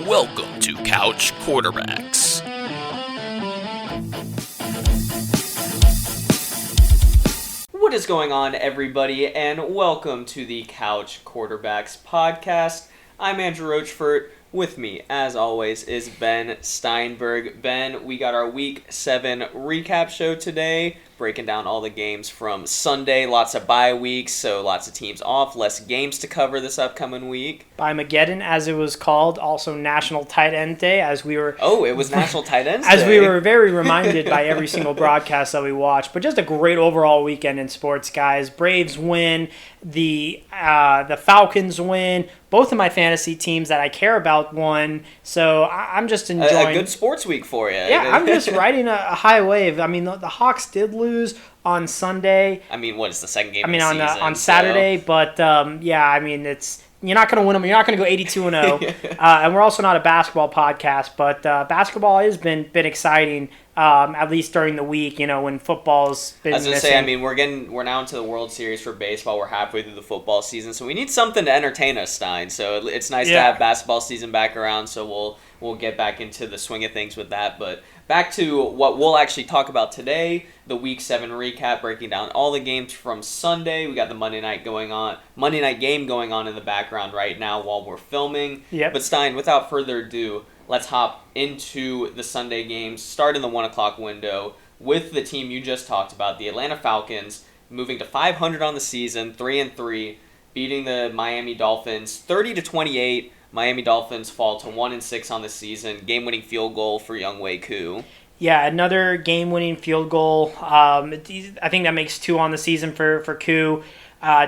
Welcome to Couch Quarterbacks. What is going on, everybody, and welcome to the Couch Quarterbacks podcast. I'm Andrew Rochfort. With me, as always, is Ben Steinberg. Ben, we got our Week 7 recap show today, breaking down all the games from Sunday. Lots of bye weeks, so lots of teams off, less games to cover this upcoming week. By-Mageddon, as it was called, also National Tight End Day, as we were... Oh, it was National Tight Ends Day. As we were very reminded by every single broadcast that we watched. But just a great overall weekend in sports, guys. Braves win, the Falcons win. Both of my fantasy teams that I care about won, so I'm just enjoying... A good sports week for you. Yeah, I'm just riding a high wave. I mean, the Hawks did lose on Sunday. I mean, what is the second game of the season? On Saturday, but yeah, I mean, it's... You're not going to win them. You're not going to go 82-0. And we're also not a basketball podcast, but basketball has been exciting, at least during the week, when football's been missing. I was going to say, I mean, we're now into the World Series for baseball. We're halfway through the football season, so we need something to entertain us, Stein. So it's nice to have basketball season back around, so we'll get back into the swing of things with that. But back to what we'll actually talk about today, the Week 7 recap, breaking down all the games from Sunday. We got the Monday night game going on in the background right now while we're filming. Yep. But Stein, without further ado, let's hop into the Sunday games, start in the 1 o'clock window with the team you just talked about, the Atlanta Falcons, moving to 500 on the season, 3-3, beating the Miami Dolphins 30-28. Miami Dolphins fall to 1-6 on the season. Game-winning field goal for Younghoe Koo. Yeah, another game-winning field goal. I think that makes 2 on the season for Koo.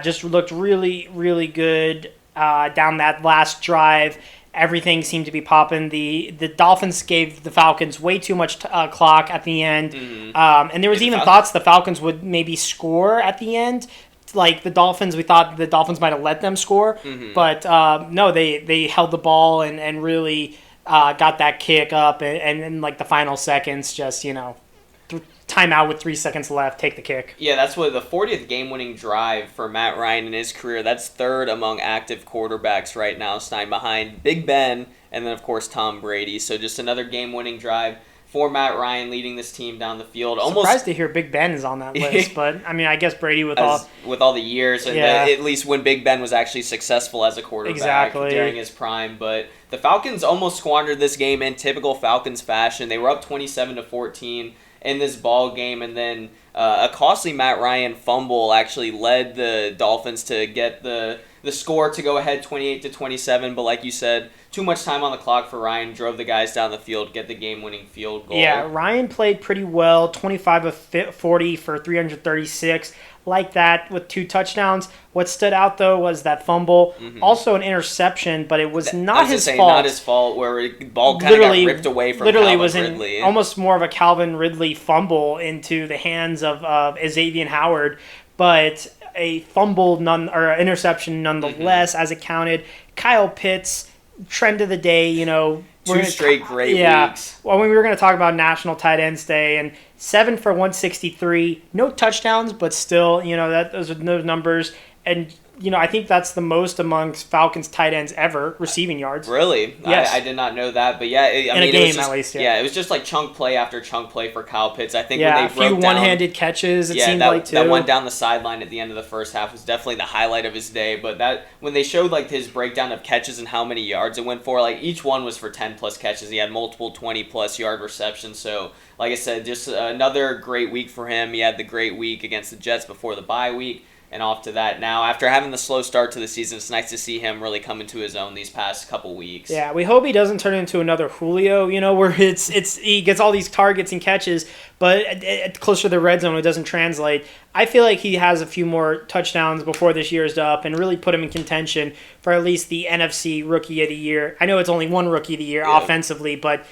Just looked really, really good down that last drive. Everything seemed to be popping. The Dolphins gave the Falcons way too much clock at the end. Mm-hmm. And there was even thoughts the Falcons would maybe score at the end. Like the Dolphins, we thought the Dolphins might have let them score. Mm-hmm. But no, they held the ball and really got that kick up. And in like the final seconds, just, timeout with 3 seconds left, take the kick. Yeah, that's what the 40th game-winning drive for Matt Ryan in his career. That's third among active quarterbacks right now, Stein, behind Big Ben and then, of course, Tom Brady. So just another game-winning drive for Matt Ryan leading this team down the field. Surprised to hear Big Ben is on that list, but I mean, I guess Brady with all the years, and at least when Big Ben was actually successful as a quarterback during his prime. But the Falcons almost squandered this game in typical Falcons fashion. They were up 27-14 in this ball game, and then a costly Matt Ryan fumble actually led the Dolphins to get the score to go ahead 28-27. But like you said, too much time on the clock for Ryan, drove the guys down the field, get the game-winning field goal. Yeah, Ryan played pretty well, 25 of 40 for 336, like that with 2 touchdowns. What stood out, though, was that fumble. Mm-hmm. Also an interception, but it was not his fault. Not his fault, where the ball kind of got ripped away from Calvin Ridley. Almost more of a Calvin Ridley fumble into the hands of Xavier Howard, but a fumble interception nonetheless, as it counted. Kyle Pitts, trend of the day, 2 straight great weeks. Well, we were going to talk about National Tight Ends Day, and 7 for 163, no touchdowns, but still, those are those numbers. And, I think that's the most amongst Falcons tight ends ever, receiving yards. Really? Yes. I did not know that, but yeah. In a game, at least, yeah. Yeah, it was just like chunk play after chunk play for Kyle Pitts. I think when they broke down... a few one-handed catches, it seemed like, too. That one down the sideline at the end of the first half was definitely the highlight of his day, but that when they showed, like, his breakdown of catches and how many yards it went for, like, each one was for 10-plus catches. He had multiple 20-plus yard receptions, so... Like I said, just another great week for him. He had the great week against the Jets before the bye week. And off to that now. After having the slow start to the season, it's nice to see him really come into his own these past couple weeks. Yeah, we hope he doesn't turn into another Julio, where he gets all these targets and catches, but closer to the red zone, it doesn't translate. I feel like he has a few more touchdowns before this year's up and really put him in contention for at least the NFC Rookie of the Year. I know it's only one Rookie of the Year offensively, but,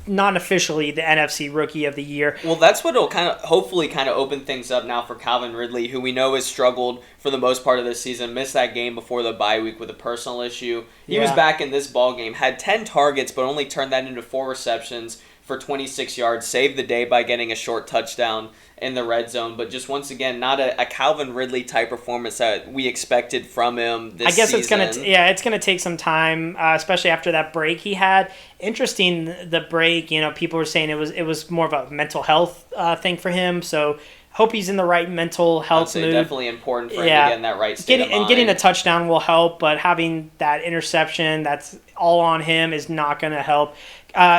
not officially the NFC Rookie of the Year. Well, that's what will hopefully open things up now for Calvin Ridley, who we know has struggled for the most part of this season, missed that game before the bye week with a personal issue. He was back in this ball game, had 10 targets, but only turned that into 4 receptions for 26 yards, saved the day by getting a short touchdown in the red zone, but just once again, not a Calvin Ridley type performance that we expected from him this season. It's gonna take some time, especially after that break he had. Interesting, the break. People were saying it was more of a mental health thing for him. So hope he's in the right mental health mood. Definitely important for him to get in that right state of mind. And getting a touchdown will help, but having that interception that's all on him is not going to help.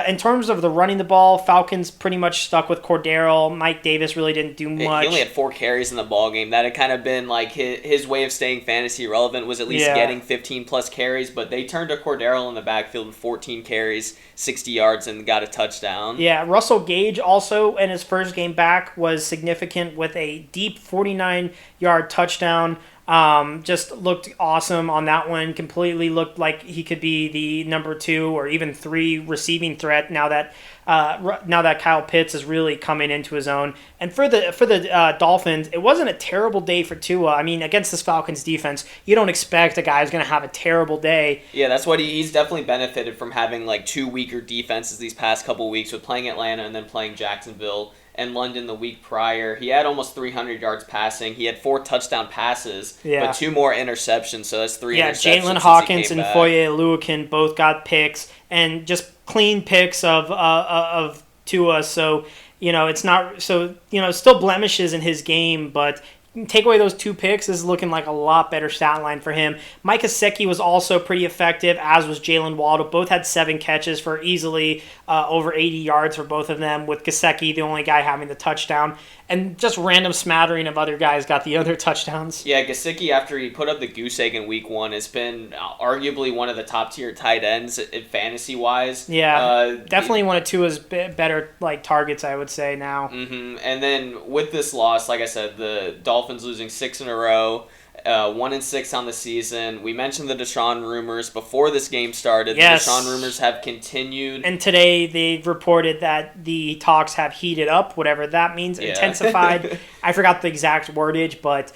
In terms of the running the ball, Falcons pretty much stuck with Cordero. Mike Davis really didn't do much. He only had 4 carries in the ball game. That had kind of been like his way of staying fantasy relevant, was at least getting 15-plus carries, but they turned to Cordero in the backfield with 14 carries, 60 yards, and got a touchdown. Yeah, Russell Gage also in his first game back was significant with a deep 49-yard touchdown. Just looked awesome on that one. Completely looked like he could be the number 2 or even 3 receiving threat now that Kyle Pitts is really coming into his own. And for the Dolphins, it wasn't a terrible day for Tua. I mean, against this Falcons defense, you don't expect a guy who's going to have a terrible day. Yeah, that's what he's definitely benefited from, having like 2 weaker defenses these past couple weeks, with playing Atlanta and then playing Jacksonville and London the week prior. He had almost 300 yards passing. He had 4 touchdown passes, but 2 more interceptions, so that's 3 interceptions. Yeah, Jalen Hawkins and Foye Oluokun both got picks, and just clean picks of Tua. So, it's not so, still blemishes in his game, but take away those 2 picks, is looking like a lot better stat line for him. Mike Gesicki was also pretty effective, as was Jalen Waddle. Both had 7 catches for easily over 80 yards for both of them, with Gesicki the only guy having the touchdown. And just random smattering of other guys got the other touchdowns. Yeah, Gesicki, after he put up the goose egg in week 1, has been arguably one of the top-tier tight ends fantasy-wise. Yeah, definitely one of Tua's better targets, I would say, now. Mm-hmm. And then with this loss, like I said, the Dolphins losing 6 in a row, 1-6 on the season. We mentioned the Deshaun rumors before this game started. Yes. The Deshaun rumors have continued. And today they've reported that the talks have heated up, whatever that means, intensified. I forgot the exact wordage, but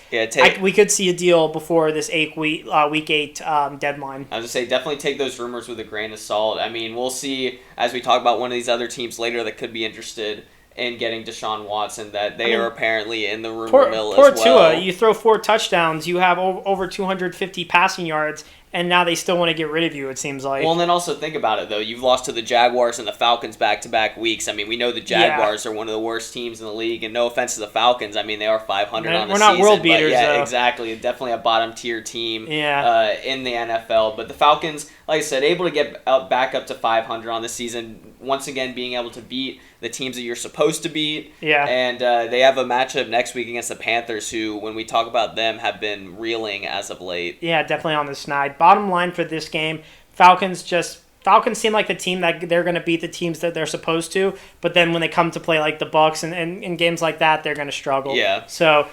we could see a deal before this week 8 deadline. I was going to say, definitely take those rumors with a grain of salt. I mean, we'll see as we talk about one of these other teams later that could be interested in getting Deshaun Watson, that they are apparently in the rumor mill as well. Poor Tua, you throw 4 touchdowns, you have over 250 passing yards, and now they still want to get rid of you, it seems like. Well, and then also think about it, though. You've lost to the Jaguars and the Falcons back-to-back weeks. I mean, we know the Jaguars are one of the worst teams in the league, and no offense to the Falcons. I mean, they are 500 on the season. We're not world beaters, though. though. Exactly. Definitely a bottom-tier team in the NFL. But the Falcons, like I said, able to get back up to 500 on the season, once again being able to beat the teams that you're supposed to beat. Yeah. And they have a matchup next week against the Panthers, who, when we talk about them, have been reeling as of late. Yeah, definitely on the snide. Bottom line for this game, Falcons seem like the team that they're going to beat the teams that they're supposed to, but then when they come to play like the Bucs and in games like that, they're going to struggle. Yeah. So,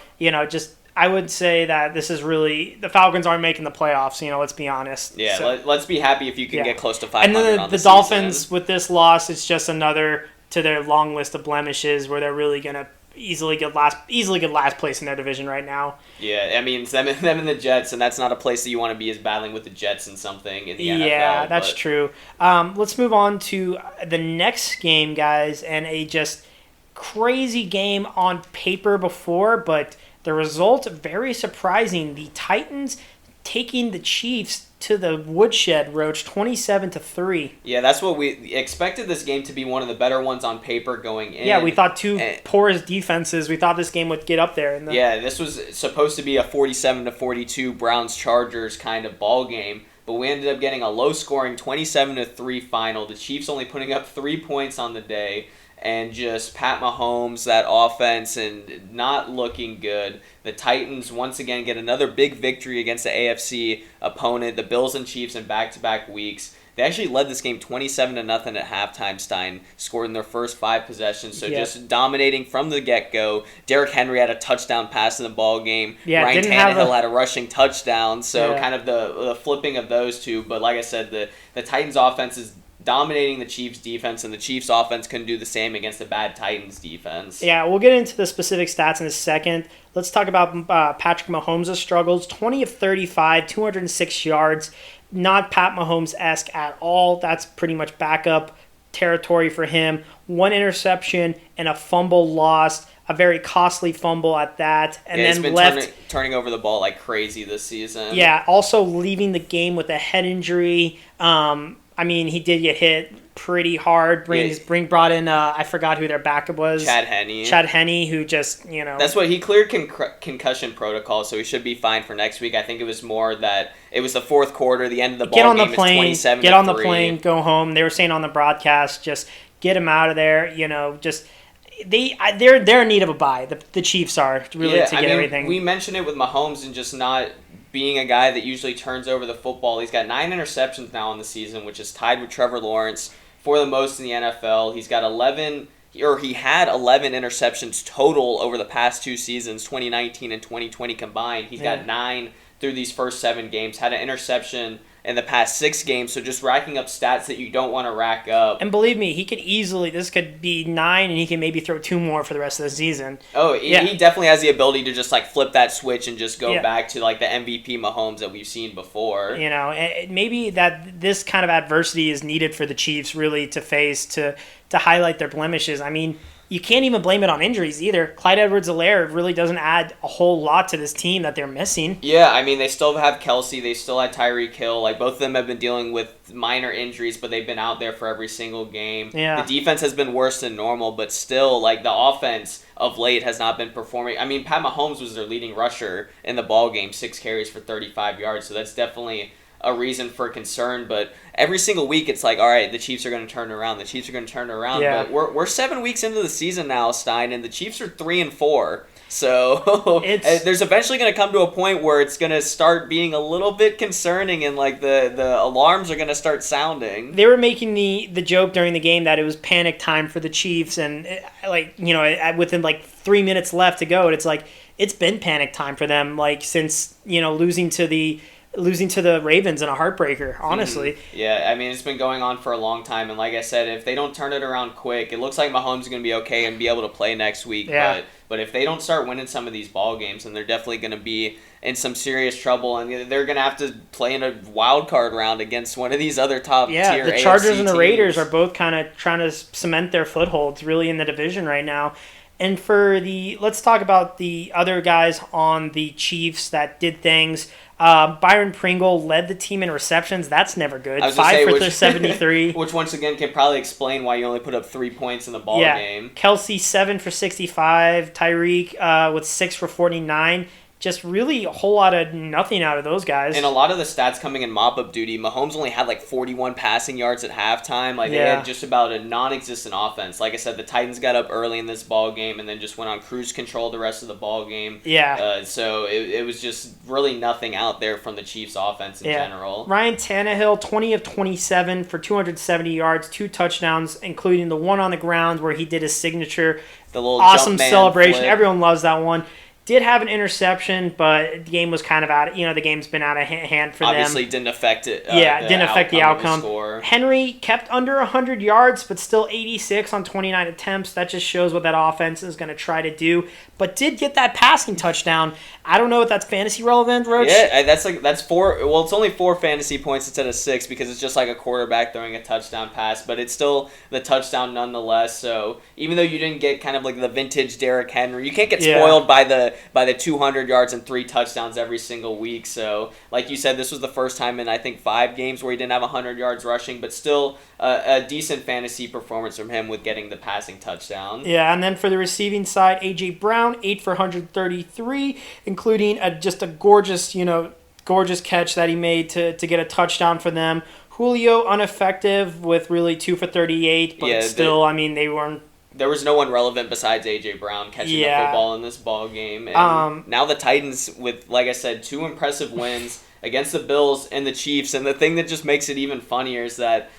I would say that this is really, the Falcons aren't making the playoffs, let's be honest. Yeah, so, let's be happy if you can get close to 500 and then on the Dolphins, season. with this loss, it's just another to their long list of blemishes where they're really going to easily get last place in their division right now. Yeah, I mean, them and the Jets, and that's not a place that you want to be, is battling with the Jets and something in the NFL. Yeah, that's true. Let's move on to the next game, guys, and a just crazy game on paper before, but the result very surprising. The Titans taking the Chiefs to the woodshed, Roach, 27-3. Yeah, that's what we expected this game to be, one of the better ones on paper going in. Yeah, we thought poorest defenses. We thought this game would get up there. Yeah, this was supposed to be a 47-42 Browns-Chargers kind of ball game, but we ended up getting a low-scoring 27-3 final. The Chiefs only putting up 3 points on the day, and just Pat Mahomes, that offense, and not looking good. The Titans once again get another big victory against the AFC opponent, the Bills and Chiefs, in back-to-back weeks. They actually led this game 27-0 at halftime. Stein scored in their first 5 possessions, so just dominating from the get-go. Derrick Henry had a touchdown pass in the ball game. Yeah, Ryan Tannehill had a rushing touchdown, so kind of the flipping of those two. But like I said, the Titans offense is dominating the Chiefs' defense, and the Chiefs' offense couldn't do the same against the bad Titans' defense. Yeah, we'll get into the specific stats in a second. Let's talk about Patrick Mahomes' struggles. 20 of 35, 206 yards. Not Pat Mahomes-esque at all. That's pretty much backup territory for him. 1 interception and a fumble lost, a very costly fumble at that, and then he's been turning over the ball like crazy this season. Yeah, also leaving the game with a head injury. I mean, he did get hit pretty hard. Brought in, I forgot who their backup was. Chad Henne, who just, you know. That's what he cleared concussion protocol, so he should be fine for next week. I think it was more that it was the fourth quarter, the end of the ball game. It's 27-3. Get on the plane, go home. They were saying on the broadcast, just get him out of there. You know, just they're in need of a bye. The Chiefs are really to get everything. We mentioned it with Mahomes and just not being a guy that usually turns over the football. He's got 9 interceptions now in the season, which is tied with Trevor Lawrence for the most in the NFL. He had 11 interceptions total over the past 2 seasons, 2019 and 2020 combined. He's got 9 through these first 7 games. Had an interception in the past 6 games, so just racking up stats that you don't want to rack up. And believe me, this could be 9, and he can maybe throw 2 more for the rest of the season. Oh, he definitely has the ability to just like flip that switch and just go back to like the MVP Mahomes that we've seen before. You know, maybe that this kind of adversity is needed for the Chiefs really to face to highlight their blemishes. I mean, you can't even blame it on injuries either. Clyde Edwards-Helaire really doesn't add a whole lot to this team that they're missing. Yeah, I mean, they still have Kelsey. They still had Tyreek Hill. Like, both of them have been dealing with minor injuries, but they've been out there for every single game. Yeah. The defense has been worse than normal, but still, like, the offense of late has not been performing. I mean, Pat Mahomes was their leading rusher in the ball game, 6 carries for 35 yards, so that's definitely a reason for concern, but every single week it's like, all right, the Chiefs are going to turn around. Yeah. But we're 7 weeks into the season now, Stein, and the Chiefs are 3-4. So there's eventually going to come to a point where it's going to start being a little bit concerning, and like the alarms are going to start sounding. They were making the joke during the game that it was panic time for the Chiefs, and within like 3 minutes left to go, it's like it's been panic time for them, like since losing to the Ravens in a heartbreaker, honestly. Yeah, I mean, it's been going on for a long time, and like I said, if they don't turn it around quick, it looks like Mahomes is going to be okay and be able to play next week. Yeah. But if they don't start winning some of these ball games, then they're definitely going to be in some serious trouble, and they're going to have to play in a wild card round against one of these other top tier AFC the Chargers and the teams. Raiders are both kind of trying to cement their footholds really in the division right now. And let's talk about the other guys on the Chiefs that did things. Byron Pringle led the team in receptions. That's never good. 5 for 73. Which once again can probably explain why you only put up 3 points in the ball game. Kelsey 7 for 65. Tyreek with 6 for 49. Just really a whole lot of nothing out of those guys. And a lot of the stats coming in mop-up duty, Mahomes only had like 41 passing yards at halftime. Like, they had just about a non-existent offense. Like I said, the Titans got up early in this ball game and then just went on cruise control the rest of the ball game. Yeah. So it was just really nothing out there from the Chiefs' offense in general. Ryan Tannehill, 20 of 27 for 270 yards, 2 touchdowns, including the one on the ground where he did his signature. The little awesome celebration. flip. Everyone loves that one. Did have an interception, but the game was kind of out. The game's been out of hand for them. Obviously, didn't affect it. Didn't affect the outcome. The Henry kept under 100 yards, but still 86 on 29 attempts. That just shows what that offense is going to try to do. But did get that passing touchdown. I don't know if that's fantasy relevant, Roach. Yeah, that's 4. Well, it's only 4 fantasy points instead of 6 because it's just like a quarterback throwing a touchdown pass, but it's still the touchdown nonetheless. So even though you didn't get kind of like the vintage Derrick Henry, you can't get spoiled by the 200 yards and 3 touchdowns every single week. So like you said, this was the first time in I think 5 games where he didn't have 100 yards rushing, but still a decent fantasy performance from him with getting the passing touchdown. Yeah, and then for the receiving side, A.J. Brown, 8 for 133, including just a gorgeous catch that he made to get a touchdown for them. Julio ineffective with really 2 for 38, but still, they weren't. There was no one relevant besides A.J. Brown catching the football in this ball game. And now the Titans with, like I said, 2 impressive wins against the Bills and the Chiefs. And the thing that just makes it even funnier is that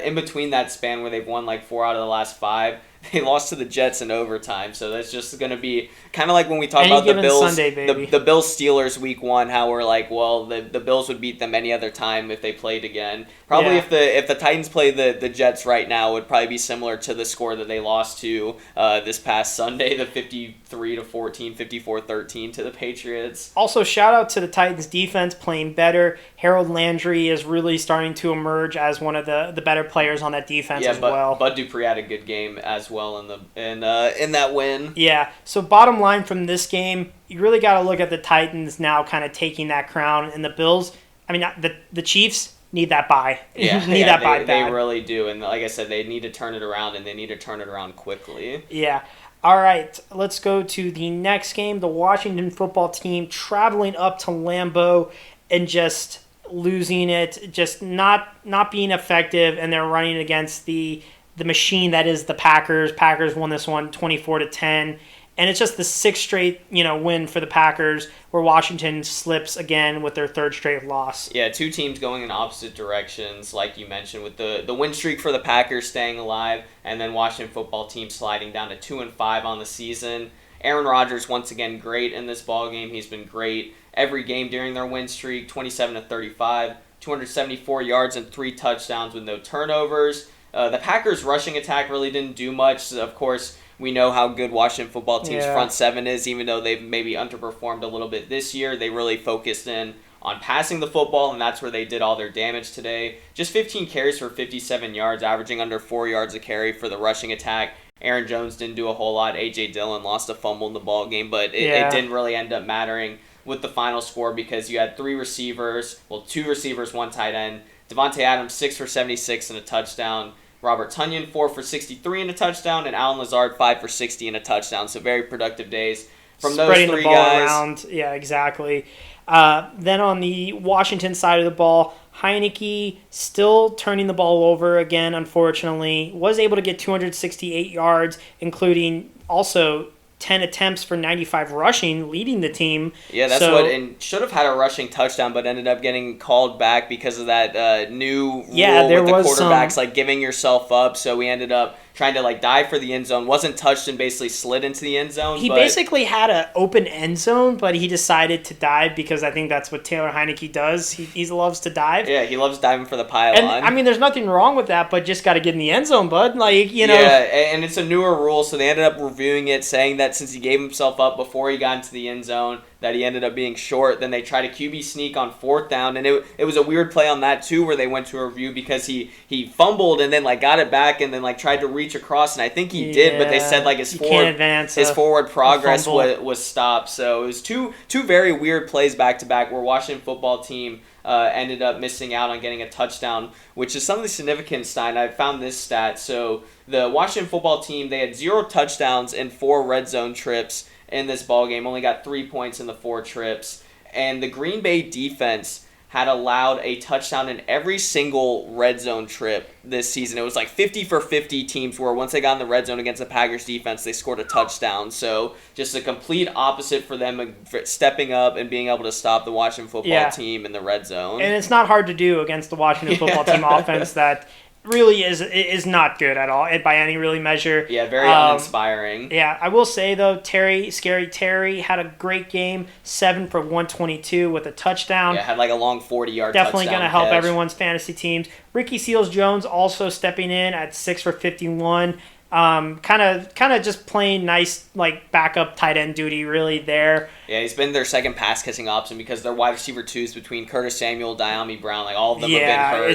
in between that span where they've won like 4 out of the last 5, they lost to the Jets in overtime. So that's just going to be kind of like when we talk about the Bills, Sunday, the Bills-Steelers week 1, how we're like, well, the Bills would beat them any other time if they played again. Probably if the Titans play the Jets right now, it would probably be similar to the score that they lost to this past Sunday, the 53-14, 54-13 to the Patriots. Also, shout out to the Titans defense playing better. Harold Landry is really starting to emerge as one of the better players on that defense as well. Bud Dupree had a good game as well in that win. Yeah. So bottom line from this game, you really got to look at the Titans now kind of taking that crown, and the Bills. I mean, the Chiefs need that bye. They really do, and like I said, they need to turn it around, and they need to turn it around quickly. Yeah. All right, let's go to the next game. The Washington football team traveling up to Lambeau and just losing it, just not being effective, and they're running against the machine that is the Packers. Packers won this one 24-10, and it's just the 6th straight win for the Packers, where Washington slips again with their 3rd straight loss. Yeah, two teams going in opposite directions, like you mentioned, with the win streak for the Packers staying alive, and then Washington football team sliding down to 2-5 on the season. Aaron Rodgers once again great in this ballgame. He's been great every game during their win streak, 27-35, 274 yards and 3 touchdowns with no turnovers. The Packers' rushing attack really didn't do much. Of course, we know how good Washington football team's front 7 is, even though they've maybe underperformed a little bit this year. They really focused in on passing the football, and that's where they did all their damage today. Just 15 carries for 57 yards, averaging under 4 yards a carry for the rushing attack. Aaron Jones didn't do a whole lot. A.J. Dillon lost a fumble in the ball game, but it didn't really end up mattering with the final score because you had 3 receivers, 2 receivers, 1 tight end. Devontae Adams, 6 for 76 and a touchdown. Robert Tonyan, 4 for 63 and a touchdown, and Allen Lazard, 5 for 60 and a touchdown. So very productive days from those 3 the ball guys. Around. Yeah, exactly. Then on the Washington side of the ball, Heineke still turning the ball over again, unfortunately. Was able to get 268 yards, including also 10 attempts for 95 rushing, leading the team. Yeah, that's and should have had a rushing touchdown, but ended up getting called back because of that new rule with the quarterbacks, giving yourself up. So we ended up trying to dive for the end zone. Wasn't touched and basically slid into the end zone. He basically had an open end zone, but he decided to dive because I think that's what Taylor Heineke does. He loves to dive. Yeah, he loves diving for the pylon. And I mean, there's nothing wrong with that, but just got to get in the end zone, bud. Yeah, and it's a newer rule, so they ended up reviewing it, saying that since he gave himself up before he got into the end zone, that he ended up being short. Then they tried a QB sneak on 4th down, and it was a weird play on that too, where they went to a review because he fumbled and then got it back and then tried to reach across, and I think he did, but they said his forward progress was stopped. So it was two very weird plays back to back where Washington football team ended up missing out on getting a touchdown, which is something significant, Stein. I found this stat. So the Washington football team, they had 0 touchdowns and 4 red zone trips in this ballgame, only got 3 points in the 4 trips. And the Green Bay defense had allowed a touchdown in every single red zone trip this season. It was 50 for 50 teams where once they got in the red zone against the Packers defense, they scored a touchdown. So just a complete opposite for them stepping up and being able to stop the Washington football team in the red zone. And it's not hard to do against the Washington football team offense that really is not good at all by any really measure. Yeah, very uninspiring. Yeah, I will say though, Scary Terry had a great game, 7 for 122 with a touchdown. Yeah, had a long 40-yard Definitely going to help everyone's fantasy teams. Ricky Seals-Jones also stepping in at 6 for 51. Kind of just playing nice backup tight end duty really there. Yeah, he's been their second pass catching option because their wide receiver 2s between Curtis Samuel, Diami Brown, all of them have been hurt.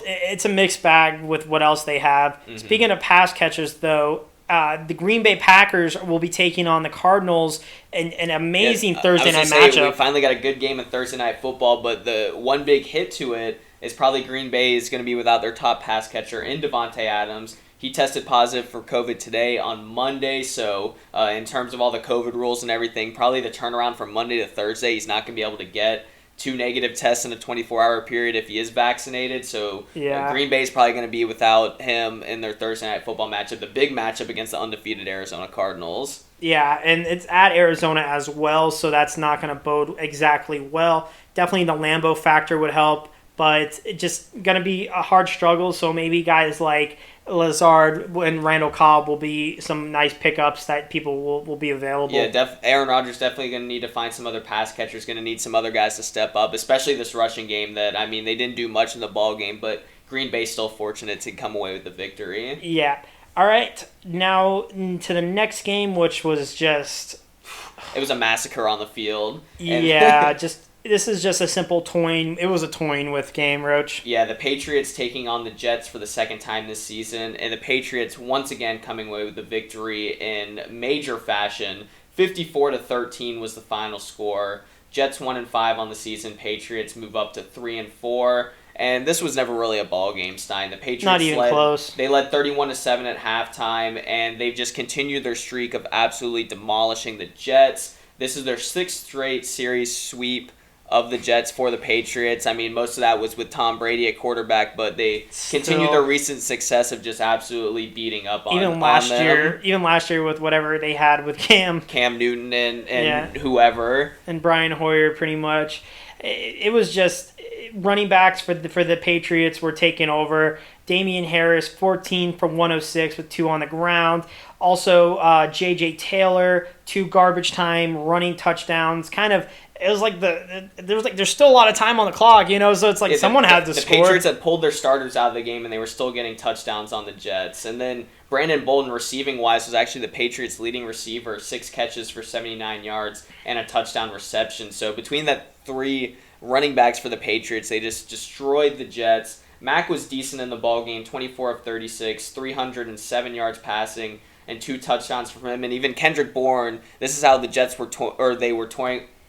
It's a mixed bag with what else they have. Mm-hmm. Speaking of pass catchers though, the Green Bay Packers will be taking on the Cardinals in an amazing Thursday night matchup. We finally got a good game of Thursday night football, but the one big hit to it is probably Green Bay is going to be without their top pass catcher in Devontae Adams. He tested positive for COVID today on Monday, so in terms of all the COVID rules and everything, probably the turnaround from Monday to Thursday, he's not going to be able to get 2 negative tests in a 24-hour period if he is vaccinated. So Green Bay is probably going to be without him in their Thursday night football matchup, the big matchup against the undefeated Arizona Cardinals. Yeah, and it's at Arizona as well, so that's not going to bode exactly well. Definitely the Lambeau factor would help. but it's just going to be a hard struggle. So maybe guys like Lazard and Randall Cobb will be some nice pickups that people will be available. Yeah, Aaron Rodgers definitely going to need to find some other pass catchers, going to need some other guys to step up, especially this rushing game that, I mean, they didn't do much in the ball game, but Green Bay's still fortunate to come away with the victory. Yeah. All right, now to the next game, which was just... It was a massacre on the field. Yeah, this is just a simple toying. It was a toying with game, Roach. Yeah, the Patriots taking on the Jets for the second time this season, and the Patriots once again coming away with the victory in major fashion. 54-13 was the final score. Jets 1-5 on the season. Patriots move up to 3-4. And this was never really a ball game, Stein. The Patriots not even close. They led 31-7 at halftime, and they've just continued their streak of absolutely demolishing the Jets. This is their 6th straight series sweep of the Jets for the Patriots. I mean, most of that was with Tom Brady at quarterback, but they continue their recent success of just absolutely beating up on them. Even last year with whatever they had with Cam Newton and whoever. And Brian Hoyer, pretty much. It was just running backs for the Patriots were taking over. Damian Harris, 14 from 106 with 2 on the ground. Also, J.J. Taylor, 2 garbage time running touchdowns. Kind of, it was like there's still a lot of time on the clock, so it's like someone had to score. The Patriots had pulled their starters out of the game, and they were still getting touchdowns on the Jets. And then Brandon Bolden, receiving-wise, was actually the Patriots' leading receiver, 6 catches for 79 yards and a touchdown reception. So between that 3 running backs for the Patriots, they just destroyed the Jets. Mack was decent in the ballgame, 24 of 36, 307 yards passing, and 2 touchdowns from him. And even Kendrick Bourne, this is how the Jets were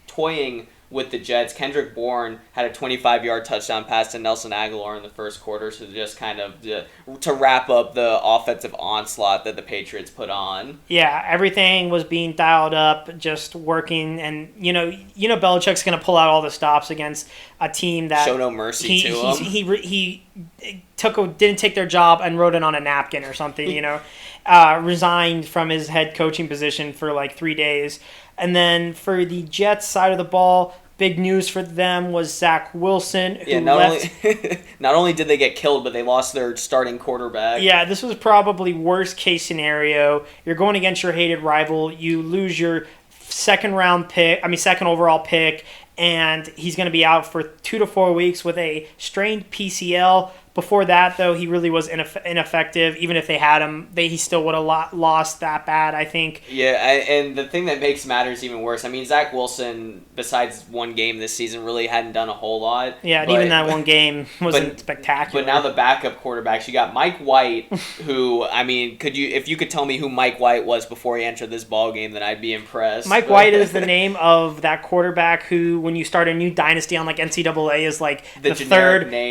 toying with the Jets. Kendrick Bourne had a 25-yard touchdown pass to Nelson Aguilar in the first quarter, so just kind of to wrap up the offensive onslaught that the Patriots put on. Yeah, everything was being dialed up, just working, and Belichick's going to pull out all the stops against a team that show no mercy to him. He didn't take their job and wrote it on a napkin or something. Resigned from his head coaching position for like 3 days. And then for the Jets side of the ball, big news for them was Zach Wilson, who not only did they get killed, but they lost their starting quarterback. Yeah, this was probably worst case scenario. You're going against your hated rival. You lose your second overall pick, and he's going to be out for 2 to 4 weeks with a strained PCL. Before that, though, he really was ineffective. Even if they had him, he still would have lost that bad, I think. Yeah, and the thing that makes matters even worse, I mean, Zach Wilson, besides one game this season, really hadn't done a whole lot. Yeah, and even that one game wasn't spectacular. But now the backup quarterbacks, you got Mike White, who, I mean, if you could tell me who Mike White was before he entered this ball game, then I'd be impressed. Mike White is the name of that quarterback who, when you start a new dynasty on like NCAA, is like the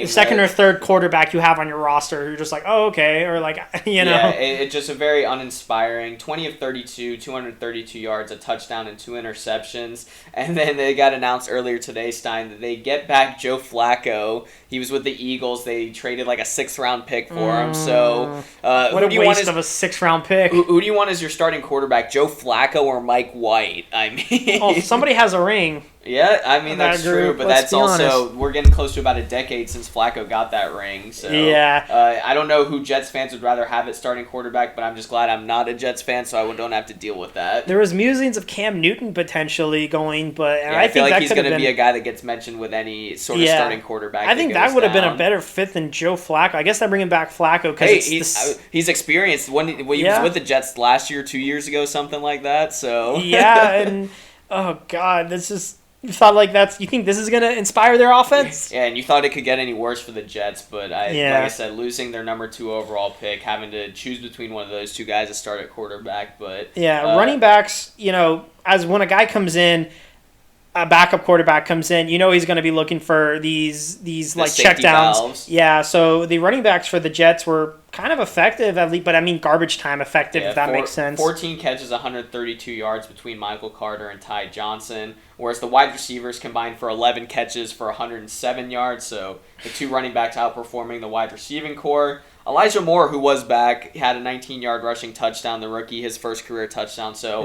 second or third quarterback you have on your roster. You're just like, oh, okay, or like, Yeah, it's just a very uninspiring. 20 of 32, 232 yards, a touchdown, and 2 interceptions. And then they got announced earlier today, Stein, that they get back Joe Flacco. He was with the Eagles. They traded like a 6th-round pick for him. So, what a waste of a 6th-round pick. Who do you want as your starting quarterback, Joe Flacco or Mike White? I mean, somebody has a ring. Yeah, I mean, that's true, but that's also, we're getting close to about a decade since Flacco got that ring, so yeah. I don't know who Jets fans would rather have at starting quarterback, but I'm just glad I'm not a Jets fan, so I don't have to deal with that. There was musings of Cam Newton potentially going, but I feel like he's going to be a guy that gets mentioned with any sort of starting quarterback. I think that would have been a better fit than Joe Flacco. I guess they're bringing back Flacco because he's experienced. When he was with the Jets last year, 2 years ago, something like that, so... Yeah, and, oh, God, this is... You thought you think this is going to inspire their offense? Yeah, and you thought it could get any worse for the Jets, but like I said, losing their number 2 overall pick, having to choose between one of those 2 guys to start at quarterback, but... Yeah, running backs, as when a guy comes in, a backup quarterback comes in, he's going to be looking for these like checkdowns. Valves. Yeah, so the running backs for the Jets were kind of effective, at least, but I mean garbage time effective, if that makes sense. 14 catches, 132 yards between Michael Carter and Ty Johnson, whereas the wide receivers combined for 11 catches for 107 yards, so the 2 running backs outperforming the wide receiving core. Elijah Moore, who was back, had a 19-yard rushing touchdown, the rookie, his first career touchdown. So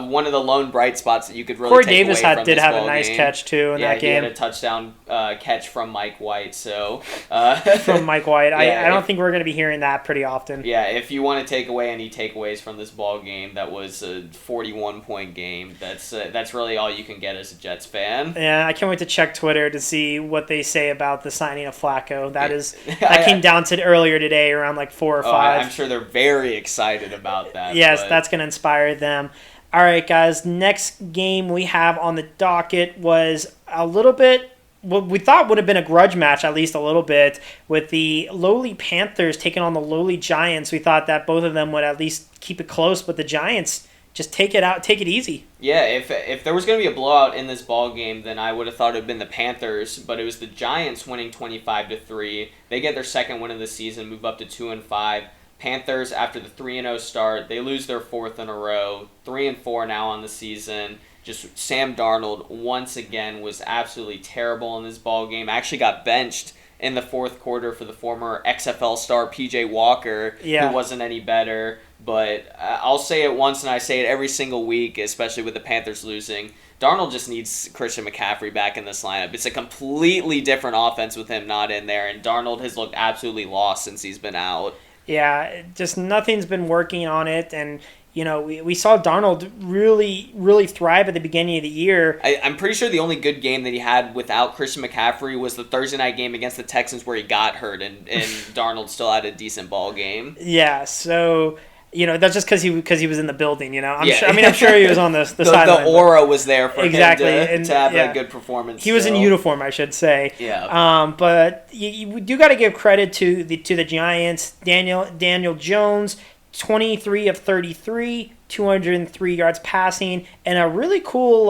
one of the lone bright spots that you could really Corey take Davis away from did this have ball a nice game. catch, too, in that game. Yeah, he had a touchdown catch from Mike White. So from Mike White. I don't think we're going to be hearing that pretty often. Yeah, if you want to take away any takeaways from this ball game, that was a 41-point game. That's really all you can get as a Jets fan. Yeah, I can't wait to check Twitter to see what they say about the signing of Flacco. That came down to earlier today around like 4 or 5. I'm sure they're very excited about that. Yes, that's going to inspire them. All right, guys, next game we have on the docket was a little bit what we thought would have been a grudge match, at least a little bit, with the lowly Panthers taking on the lowly Giants. We thought that both of them would at least keep it close, but the Giants just take it easy. Yeah, if there was going to be a blowout in this ball game, then I would have thought it would have been the Panthers, but it was the Giants winning 25-3. They get their second win of the season, move up to 2-5. Panthers, after the 3-0 start, they lose their fourth in a row, 3-4 now on the season. Just Sam Darnold once again was absolutely terrible in this ball game. Actually got benched in the fourth quarter for the former XFL star PJ Walker, who wasn't any better. But I'll say it once and I say it every single week, especially with the Panthers losing. Darnold just needs Christian McCaffrey back in this lineup. It's a completely different offense with him not in there, and Darnold has looked absolutely lost since he's been out. Yeah, just nothing's been working on it, and we saw Darnold really, really thrive at the beginning of the year. I'm pretty sure the only good game that he had without Christian McCaffrey was the Thursday night game against the Texans where he got hurt, and Darnold still had a decent ball game. Yeah, so that's just because he was in the building. I'm sure he was on the sideline. The aura was there for him to have a good performance. He was in uniform, I should say. Yeah. But you do got to give credit to the Giants. Daniel Jones, 23 of 33, 203 yards passing, and a really cool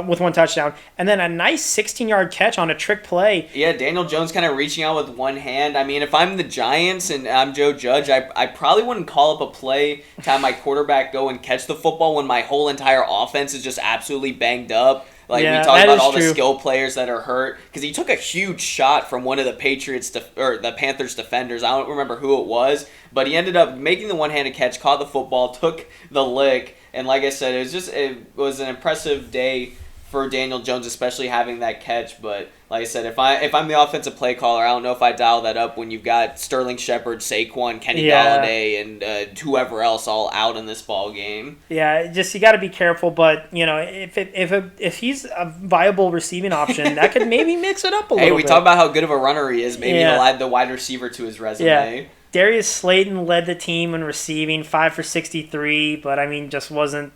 with one touchdown, and then a nice 16-yard catch on a trick play. Yeah, Daniel Jones kind of reaching out with one hand. I mean, if I'm the Giants and I'm Joe Judge, I probably wouldn't call up a play to have my quarterback go and catch the football when my whole entire offense is just absolutely banged up. We talk about all the skill players that are hurt, because he took a huge shot from one of the the Panthers defenders. I don't remember who it was, but he ended up making the one-handed catch, caught the football, took the lick, and like I said, it was an impressive day for Daniel Jones, especially having that catch. But like I said, if I'm the offensive play caller, I don't know if I dial that up when you've got Sterling Shepard, Saquon, Kenny Galladay, and whoever else all out in this ball game. Yeah, just you got to be careful. But if he's a viable receiving option, that could maybe mix it up a little bit. Hey, we talk about how good of a runner he is. Maybe he'll add the wide receiver to his resume. Yeah. Darius Slayton led the team in receiving, 5 for 63, but just wasn't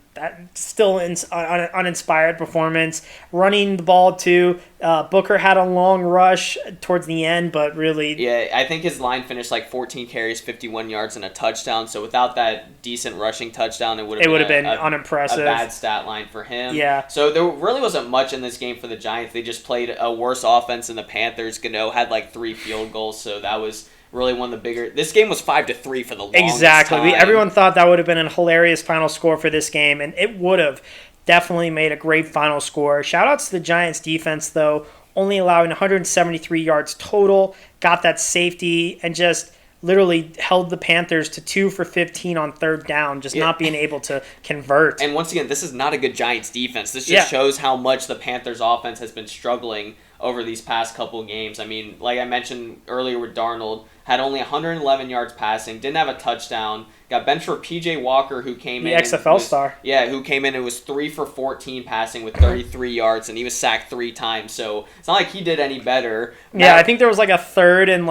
still uninspired performance. Running the ball too, Booker had a long rush towards the end, but really... Yeah, I think his line finished 14 carries, 51 yards, and a touchdown, so without that decent rushing touchdown, it would have been unimpressive. A bad stat line for him. Yeah. So there really wasn't much in this game for the Giants. They just played a worse offense than the Panthers. Gano had 3 field goals, so that was... really one of the bigger... This game was 5-3 for the longest time. Everyone thought that would have been a hilarious final score for this game, and it would have definitely made a great final score. Shout-outs to the Giants' defense, though, only allowing 173 yards total, got that safety, and just literally held the Panthers to 2 for 15 on third down, not being able to convert. And once again, this is not a good Giants defense. This just shows how much the Panthers' offense has been struggling over these past couple games. I mean, like I mentioned earlier with Darnold, had only 111 yards passing, didn't have a touchdown, got benched for PJ Walker, who came in. The XFL star. Yeah, who came in and was 3 for 14 passing with 33 yards, and he was sacked 3 times, so it's not like he did any better. I think there was a third and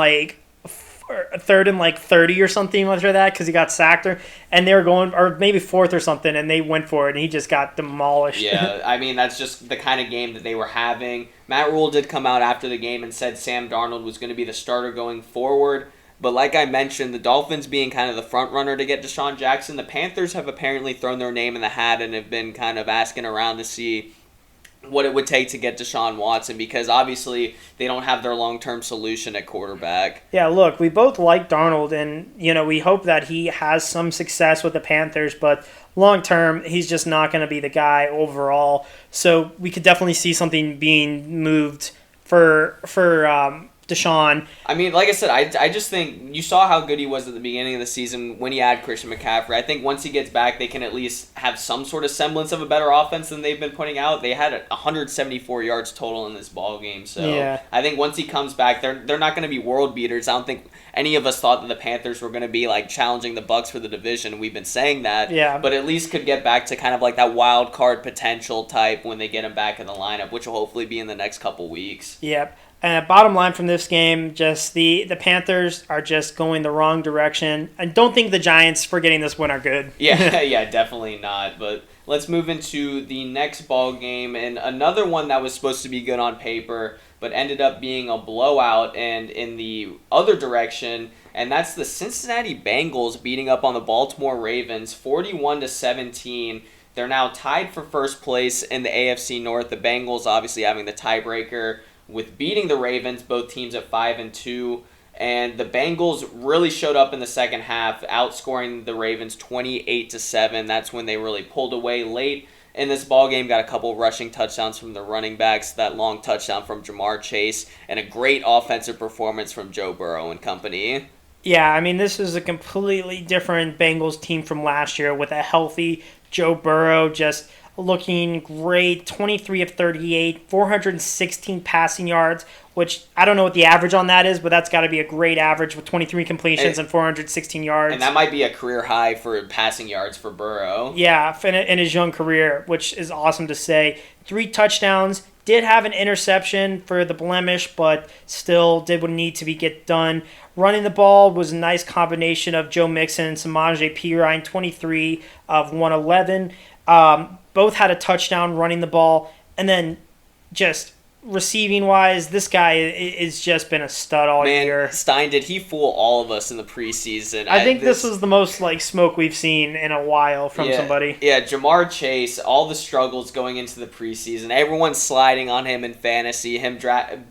30 or something after that, because he got sacked, and they were going, or maybe fourth or something, and they went for it, and he just got demolished. Yeah, I mean, that's just the kind of game that they were having. Matt Rule did come out after the game and said Sam Darnold was going to be the starter going forward, but like I mentioned, the Dolphins being kind of the front runner to get Deshaun Jackson, the Panthers have apparently thrown their name in the hat and have been kind of asking around to see what it would take to get Deshaun Watson, because obviously they don't have their long-term solution at quarterback. Yeah, look, we both like Darnold, and we hope that he has some success with the Panthers, but long-term, he's just not going to be the guy overall. So we could definitely see something being moved for Deshaun. I mean, like I said, I just think you saw how good he was at the beginning of the season when he had Christian McCaffrey. I think once he gets back, they can at least have some sort of semblance of a better offense than they've been putting out. They had 174 yards total in this ball game, so I think once he comes back, they're not going to be world beaters. I don't think any of us thought that the Panthers were going to be like challenging the Bucs for the division. We've been saying that, but at least could get back to kind of like that wild card potential type when they get him back in the lineup, which will hopefully be in the next couple weeks. Yep. Bottom line from this game, just the Panthers are just going the wrong direction. I don't think the Giants, for getting this win, are good. Yeah, definitely not. But let's move into the next ball game, and another one that was supposed to be good on paper, but ended up being a blowout and in the other direction, and that's the Cincinnati Bengals beating up on the Baltimore Ravens 41-17. They're now tied for first place in the AFC North. The Bengals obviously having the tiebreaker with beating the Ravens, both teams at 5-2. And the Bengals really showed up in the second half, outscoring the Ravens 28-7. That's when they really pulled away late in this ball game. Got a couple rushing touchdowns from the running backs, that long touchdown from Jamar Chase, and a great offensive performance from Joe Burrow and company. Yeah, I mean, this is a completely different Bengals team from last year with a healthy Joe Burrow just looking great, 23 of 38, 416 passing yards, which I don't know what the average on that is, but that's got to be a great average with 23 completions and 416 yards. And that might be a career high for passing yards for Burrow. Yeah, in his young career, which is awesome to say. 3 touchdowns, did have an interception for the blemish, but still did what needed to get done. Running the ball was a nice combination of Joe Mixon and Samaje Perine, 23 of 111. Both had a touchdown running the ball, and then just receiving-wise, this guy is just been a stud all year. Stein, did he fool all of us in the preseason? I think this is the most smoke we've seen in a while from somebody. Yeah, Jamar Chase, all the struggles going into the preseason, everyone's sliding on him in fantasy, him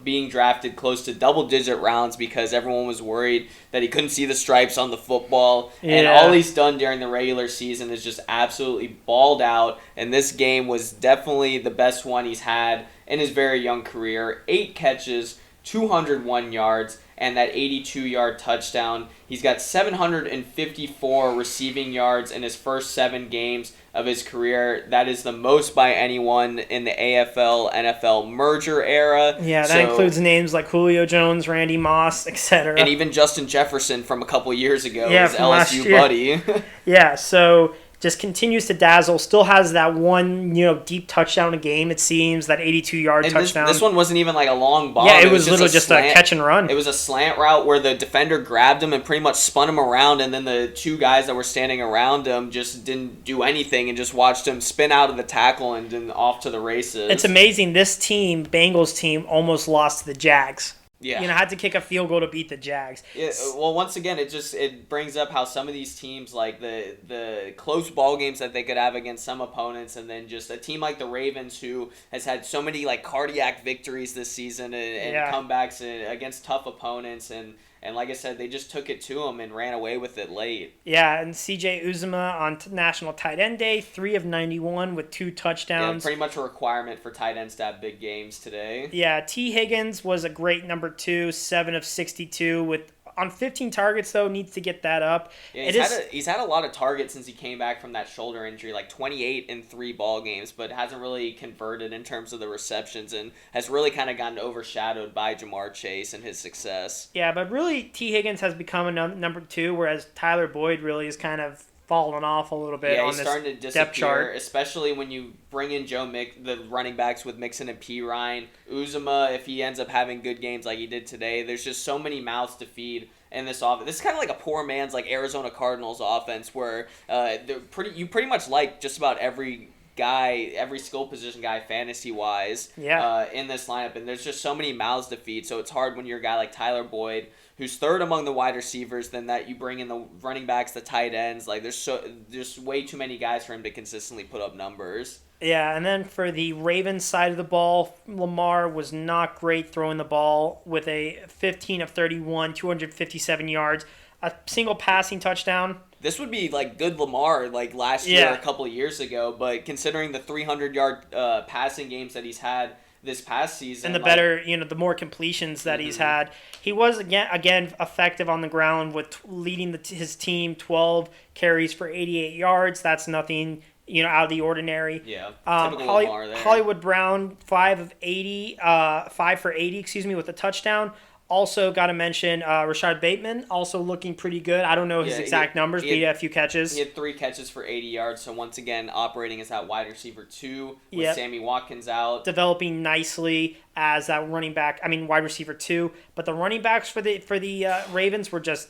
being drafted close to double-digit rounds because everyone was worried that he couldn't see the stripes on the football. Yeah. And all he's done during the regular season is just absolutely balled out, and this game was definitely the best one he's had in his very young career. 8 catches, 201 yards, and that 82-yard touchdown. He's got 754 receiving yards in his first 7 games of his career. That is the most by anyone in the AFL-NFL merger era. Yeah, that includes names like Julio Jones, Randy Moss, etc. And even Justin Jefferson from a couple years ago, his LSU buddy. Yeah, so just continues to dazzle. Still has that one, deep touchdown a game, it seems, that 82-yard touchdown. This one wasn't even like a long bomb. Yeah, it was literally just a catch and run. It was a slant route where the defender grabbed him and pretty much spun him around, and then the 2 guys that were standing around him just didn't do anything and just watched him spin out of the tackle and then off to the races. It's amazing. This team, Bengals team, almost lost to the Jags. Yeah. Had to kick a field goal to beat the Jags. Yeah, well, once again, it brings up how some of these teams, like the close ball games that they could have against some opponents, and then just a team like the Ravens, who has had so many cardiac victories this season and comebacks against tough opponents, and like I said, they just took it to them and ran away with it late. Yeah, and C.J. Uzomah on National Tight End Day, 3 of 91 with 2 touchdowns. Yeah, pretty much a requirement for tight ends to have big games today. Yeah, T. Higgins was a great number 2, 7 of 62 on 15 targets, though, needs to get that up. Yeah, he's had a lot of targets since he came back from that shoulder injury, 28 in 3 ball games, but hasn't really converted in terms of the receptions and has really kind of gotten overshadowed by Jamar Chase and his success. Yeah, but really T. Higgins has become a number 2, whereas Tyler Boyd really is kind of fallen off a little bit on this starting to disappear, depth chart. Especially when you bring in the running backs with Mixon and Perine. Uzomah, if he ends up having good games like he did today, there's just so many mouths to feed in this offense. This is kind of like a poor man's Arizona Cardinals offense where you pretty much like just about every guy, every skill position guy fantasy-wise in this lineup, and there's just so many mouths to feed, so it's hard when you're a guy like Tyler Boyd, who's third among the wide receivers, then that you bring in the running backs, the tight ends. There's way too many guys for him to consistently put up numbers. Yeah, and then for the Ravens side of the ball, Lamar was not great throwing the ball with a 15 of 31, 257 yards, a single passing touchdown. this would be like good Lamar like last year, a couple of years ago. But considering the 300-yard passing games that he's had this past season, and the better, the more completions that he's had, he was again effective on the ground with leading his team 12 carries for 88 yards. That's nothing out of the ordinary. Yeah, typical Lamar there. Hollywood Brown 5 for 80, with a touchdown. Also, got to mention Rashad Bateman, also looking pretty good. I don't know his exact numbers, but he had a few catches. He had 3 catches for 80 yards, so once again, operating as that wide receiver 2 with Sammy Watkins out. Developing nicely as that wide receiver 2. But the running backs for the Ravens were just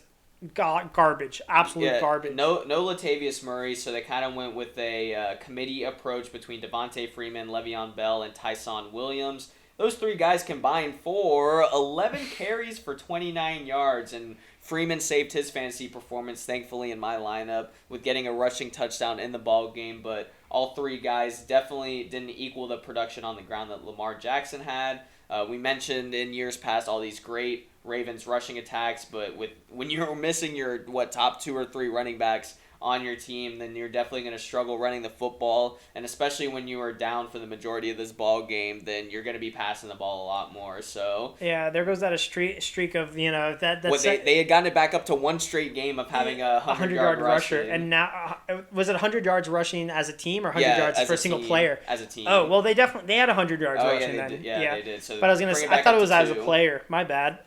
garbage, absolute garbage. No Latavius Murray, so they kind of went with a committee approach between Devontae Freeman, Le'Veon Bell, and Tyson Williams. Those 3 guys combined for 11 carries for 29 yards, and Freeman saved his fantasy performance, thankfully, in my lineup with getting a rushing touchdown in the ball game. But all 3 guys definitely didn't equal the production on the ground that Lamar Jackson had. We mentioned in years past all these great Ravens rushing attacks, but when you're missing your top 2 or 3 running backs on your team, then you're definitely going to struggle running the football, and especially when you are down for the majority of this ball game, then you're going to be passing the ball a lot more. So there goes that streak of they had gotten it back up to 1 straight game of having a 100-yard rusher, and now was it 100 yards rushing as a team or 100 yards for a single player as a team? Oh well, they had 100 yards rushing then. They did. So but I was gonna say, I thought it was as a player. My bad.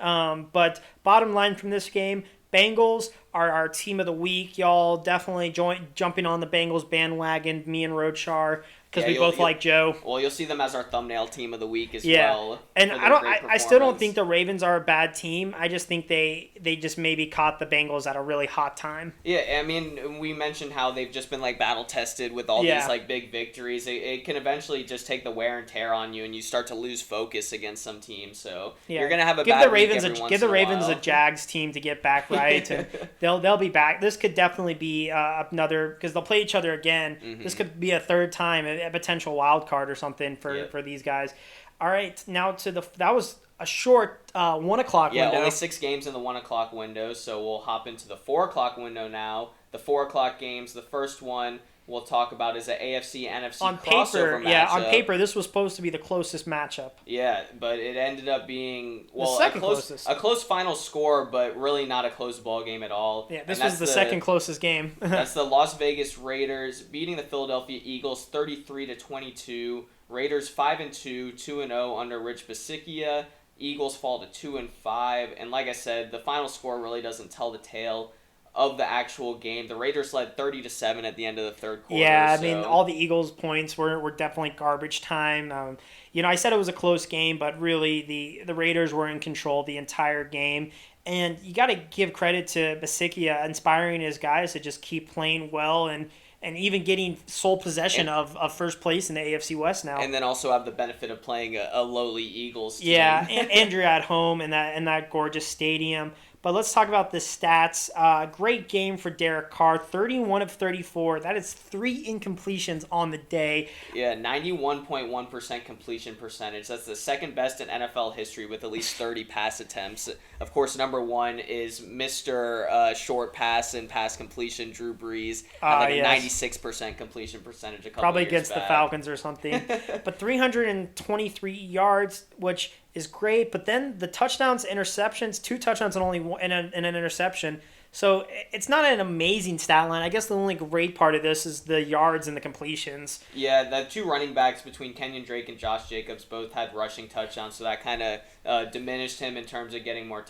But bottom line from this game, Bengals are our team of the week. Y'all definitely jumping on the Bengals bandwagon, me and Roachar, because we both like Joe. Well, you'll see them as our thumbnail team of the week as well. And I still don't think the Ravens are a bad team. I just think they just maybe caught the Bengals at a really hot time. Yeah, I mean, we mentioned how they've just been like battle tested with all these like big victories. It can eventually just take the wear and tear on you, and you start to lose focus against some teams. So you're gonna have a bad week every once in a while. Give the Ravens a Jags team to get back right. And they'll be back. This could definitely be another, because they'll play each other again. Mm-hmm. This could be a third time, a potential wild card or something for these guys. All right, now that was a short 1 o'clock window. Yeah, only 6 games in the 1 o'clock window, so we'll hop into the 4 o'clock window now. The 4 o'clock games, the first one we'll talk about is an AFC-NFC crossover matchup. Yeah, on paper, this was supposed to be the closest matchup. Yeah, but it ended up being, a close final score, but really not a close ball game at all. Yeah, this was the second closest game. That's the Las Vegas Raiders beating the Philadelphia Eagles 33-22. Raiders 5-2, 2-0 under Rich Bisaccia. Eagles fall to 2-5, and like I said, the final score really doesn't tell the tale of the actual game. The Raiders led 30-7 at the end of the third quarter. Yeah, I mean, all the Eagles' points were definitely garbage time. I said it was a close game, but really the Raiders were in control the entire game. And you got to give credit to Bisaccia inspiring his guys to just keep playing well and even getting sole possession of first place in the AFC West now. And then also have the benefit of playing a lowly Eagles team. Yeah, and Andrew at home in that gorgeous stadium. But let's talk about the stats. Great game for Derek Carr, 31 of 34. That is 3 incompletions on the day. Yeah, 91.1% completion percentage. That's the second best in NFL history with at least 30 pass attempts. Of course, number 1 is Mr. Short Pass and Pass Completion, Drew Brees. Having a 96% completion percentage a couple Probably years against back. The Falcons or something. But 323 yards, which is great, but then the touchdowns, interceptions, 2 touchdowns and only one, and an interception. So it's not an amazing stat line. I guess the only great part of this is the yards and the completions. Yeah, the 2 running backs between Kenyon Drake and Josh Jacobs both had rushing touchdowns, so that kind of diminished him in terms of getting more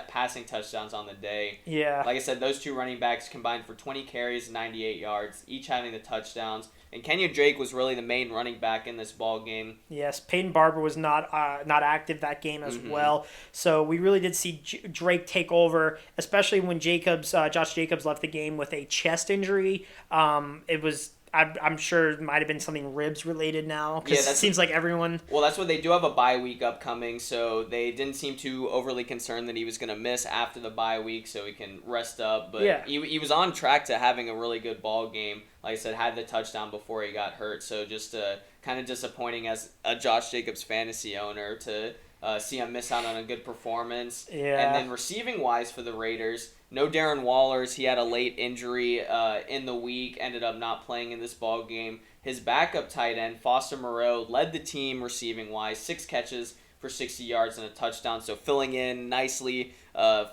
passing touchdowns on the day. Yeah. Like I said, those 2 running backs combined for 20 carries, 98 yards, each having the touchdowns. And Kenyon Drake was really the main running back in this ball game. Yes, Peyton Barber was not active that game as well. So we really did see Drake take over, especially when Josh Jacobs left the game with a chest injury. It was, I'm sure it might have been something ribs related now, because it seems like everyone... Well, that's what they do have a bye week upcoming, so they didn't seem too overly concerned that he was going to miss after the bye week so he can rest up. But he was on track to having a really good ball game. Like I said, had the touchdown before he got hurt, so just kind of disappointing as a Josh Jacobs fantasy owner to see him miss out on a good performance. Yeah. And then receiving-wise for the Raiders, No Darren Wallers. He had a late injury in the week, ended up not playing in this ball game. His backup tight end, Foster Moreau, led the team receiving-wise, 6 catches for 60 yards and a touchdown, so filling in nicely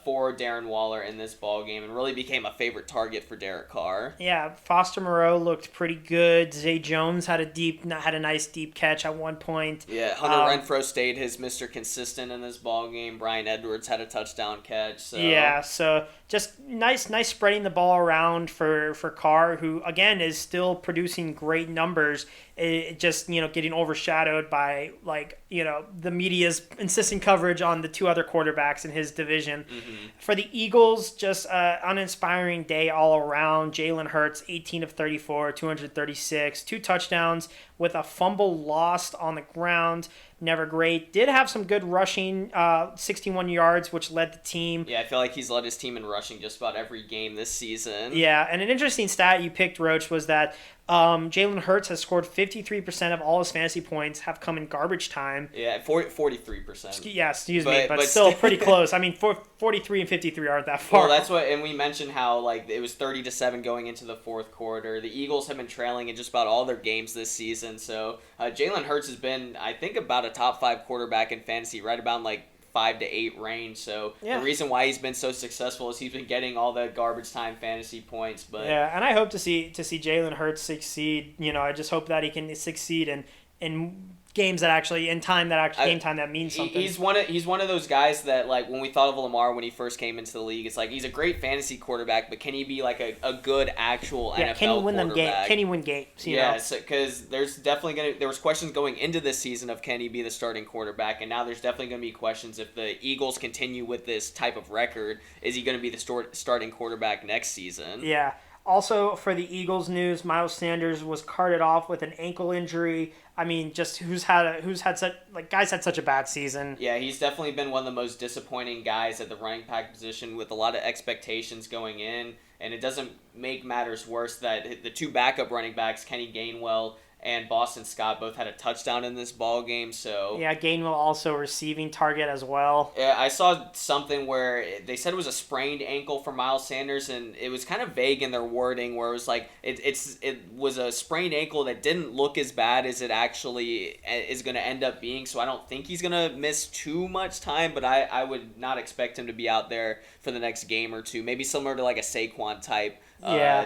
for Darren Waller in this ball game, and really became a favorite target for Derek Carr. Yeah, Foster Moreau looked pretty good. Zay Jones had a nice deep catch at one point. Yeah, Hunter Renfrow stayed his Mr. Consistent in this ball game. Brian Edwards had a touchdown catch. So. Yeah, so just nice spreading the ball around for Carr, who again is still producing great numbers. It just getting overshadowed by the media's insistent coverage on the 2 other quarterbacks in his division. Mm-hmm. For the Eagles, just an uninspiring day all around. Jalen Hurts, 18 of 34, 236, 2 touchdowns with a fumble lost on the ground. Never great. Did have some good rushing, 61 yards, which led the team. Yeah, I feel like he's led his team in rushing just about every game this season. Yeah, and an interesting stat you picked, Roach, was that Jalen Hurts has scored 53% of all his fantasy points have come in garbage time. Yeah, 43%. Yeah, excuse me, but still pretty close. I mean, 43 and 53 aren't that far. Well, that's what, and we mentioned how it was 30-7 going into the fourth quarter. The Eagles have been trailing in just about all their games this season, so Jalen Hurts has been, I think, about a top 5 quarterback in fantasy, right about 5 to 8 range. So The reason why he's been so successful is he's been getting all the garbage time fantasy points. But yeah, and I hope to see Jalen Hurts succeed. I just hope that he can succeed in games that actually game time that means something. He's one of those guys that when we thought of Lamar when he first came into the league, it's he's a great fantasy quarterback, but can he be a good actual NFL can he win quarterback? Can he win games? Because there's definitely there was questions going into this season of can he be the starting quarterback, and now there's definitely going to be questions if the Eagles continue with this type of record, is he going to be the starting quarterback next season? Yeah. Also, for the Eagles news, Miles Sanders was carted off with an ankle injury. I mean, just guys had such a bad season. Yeah, he's definitely been one of the most disappointing guys at the running back position with a lot of expectations going in, and it doesn't make matters worse that the 2 backup running backs, Kenny Gainwell and Boston Scott, both had a touchdown in this ball game. So yeah, Gainwell also receiving target as well. Yeah, I saw something where they said it was a sprained ankle for Miles Sanders, and it was kind of vague in their wording, where it was it was a sprained ankle that didn't look as bad as it actually is going to end up being. So I don't think he's going to miss too much time, but I would not expect him to be out there for the next game or 2. Maybe similar to a Saquon type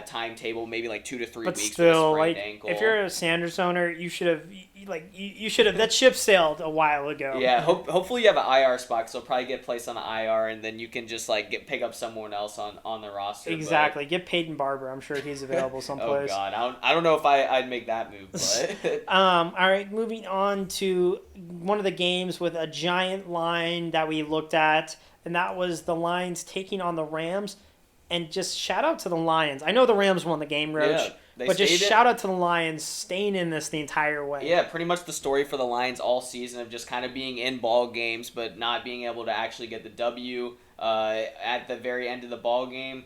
timetable, maybe 2 to 3 but weeks still, with a sprained ankle. If you're a Sanders owner, you should have that ship sailed a while ago. Yeah, hopefully you have an IR spot, so he'll probably get placed on an IR, and then you can just pick up someone else on the roster. Exactly. Get Peyton Barber. I'm sure he's available someplace. Oh God, I don't know if I'd make that move. But all right, moving on to one of the games with a giant line that we looked at, and that was the Lions taking on the Rams. And just shout out to the Lions. I know the Rams won the game, Roach. Yeah, but just shout out to the Lions staying in this the entire way. Yeah, pretty much the story for the Lions all season of just kind of being in ball games but not being able to actually get the W at the very end of the ball game.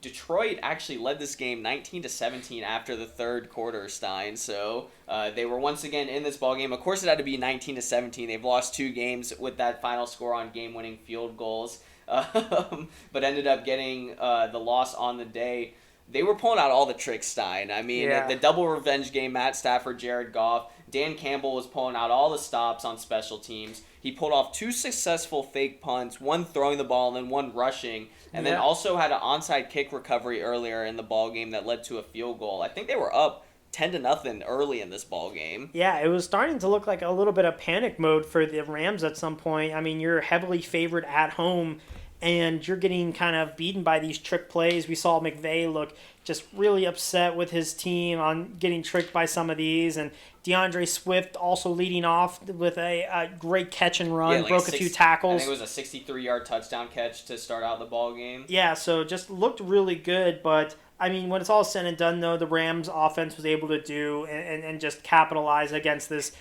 Detroit actually led this game 19-17 after the third quarter, Stein. So they were once again in this ball game. Of course, it had to be 19-17. They've lost 2 games with that final score on game-winning field goals. But ended up getting the loss on the day. They were pulling out all the tricks, Stein. I mean, the double revenge game, Matt Stafford, Jared Goff. Dan Campbell was pulling out all the stops on special teams. He pulled off 2 successful fake punts, 1 throwing the ball and then 1 rushing, and then also had an onside kick recovery earlier in the ball game that led to a field goal. I think they were up 10-0 early in this ball game. Yeah, it was starting to look like a little bit of panic mode for the Rams at some point. I mean, you're heavily favored at home, and you're getting kind of beaten by these trick plays. We saw McVay look just really upset with his team on getting tricked by some of these, and DeAndre Swift also leading off with a great catch and run, broke a few tackles. I think it was a 63-yard touchdown catch to start out the ball game. Yeah, so just looked really good, but I mean, when it's all said and done, though, the Rams offense was able to do and just capitalize against this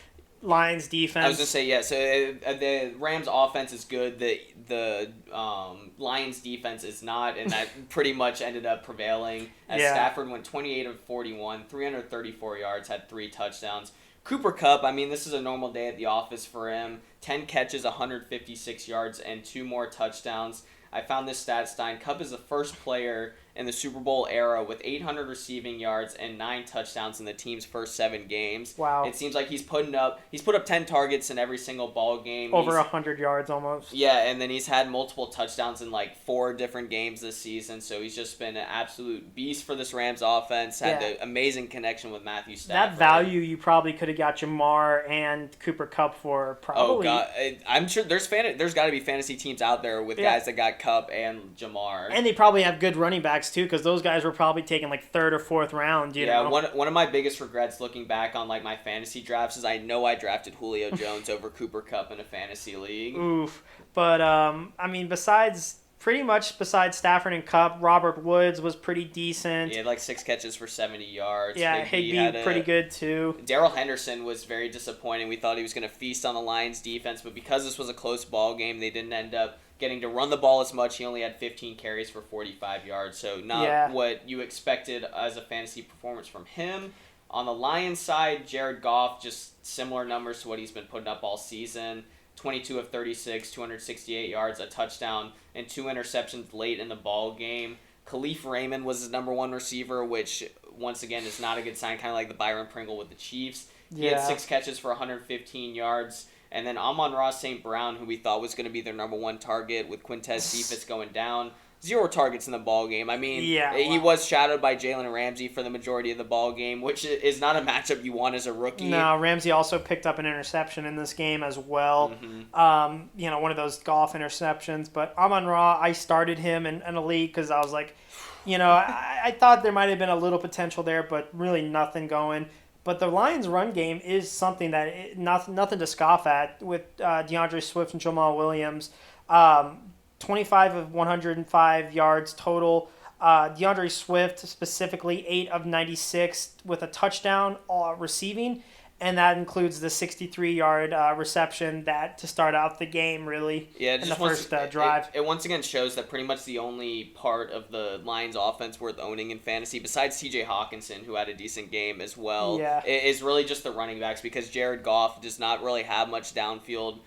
Lions defense. I was going to say, yeah, so the Rams offense is good. The Lions defense is not, and that pretty much ended up prevailing as Stafford went 28 of 41, 334 yards, had 3 touchdowns. Cooper Kupp, I mean, this is a normal day at the office for him. 10 catches, 156 yards, and 2 more touchdowns. I found this stat, Stein. Kupp is the first player in the Super Bowl era with 800 receiving yards and 9 touchdowns in the team's first 7 games. Wow. It seems like he's put up 10 targets in every single ball game. Over 100 yards almost. Yeah, and then he's had multiple touchdowns in like 4 different games this season, so he's just been an absolute beast for this Rams offense. Had the amazing connection with Matthew Stafford. That value you probably could have got Jamar and Cooper Kupp for probably. Oh, God. I'm sure there's got to be fantasy teams out there with guys that got Kupp and Jamar. And they probably have good running backs too, because those guys were probably taken like 3rd or 4th round. You know? One of my biggest regrets looking back on like my fantasy drafts is I know I drafted Julio Jones over Cooper Kupp in a fantasy league. Oof. But I mean, besides Stafford and Kupp, Robert Woods was pretty decent. He had like 6 catches for 70 yards. Yeah, Higbee pretty good too. Darrell Henderson was very disappointing. We thought he was going to feast on the Lions defense, but because this was a close ball game, they didn't end up getting to run the ball as much. He only had 15 carries for 45 yards, so not what you expected as a fantasy performance from him. On the Lions side, Jared Goff, just similar numbers to what he's been putting up all season. 22 of 36, 268 yards, a touchdown, and 2 interceptions late in the ball game. Khalif Raymond was his number 1 receiver, which, once again, is not a good sign, kind of like the Byron Pringle with the Chiefs. He had 6 catches for 115 yards. And then Amon-Ra St. Brown, who we thought was going to be their number 1 target with Quintez Cephas going down. 0 targets in the ball game. I mean, he was shadowed by Jalen Ramsey for the majority of the ball game, which is not a matchup you want as a rookie. No, Ramsey also picked up an interception in this game as well. Mm-hmm. One of those golf interceptions. But Amon-Ra, I started him in a league because I was like, I thought there might have been a little potential there, but really nothing going. But the Lions' run game is something that nothing to scoff at with DeAndre Swift and Jamal Williams. 25 of 105 yards total. DeAndre Swift specifically 8 of 96 with a touchdown receiving, and that includes the 63-yard reception to start out the game, really, in the first drive. It once again shows that pretty much the only part of the Lions' offense worth owning in fantasy, besides T.J. Hawkinson, who had a decent game as well, is really just the running backs, because Jared Goff does not really have much downfield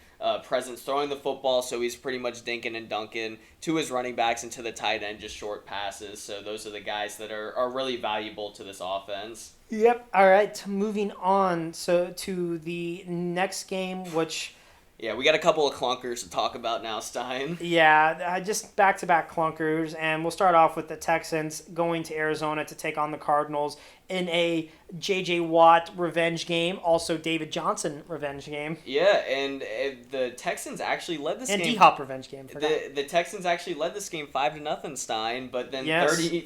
presence throwing the football, so he's pretty much dinking and dunking to his running backs and to the tight end, just short passes. So those are the guys that are really valuable to this offense. Yep. All right. Moving on. So to the next game, which... Yeah, we got a couple of clunkers to talk about now, Stein. Yeah, just back-to-back clunkers, and we'll start off with the Texans going to Arizona to take on the Cardinals in a J.J. Watt revenge game, also David Johnson revenge game. Yeah, and the Texans actually led this game. And D-Hop revenge game. The Texans actually led this game 5-0, Stein, but then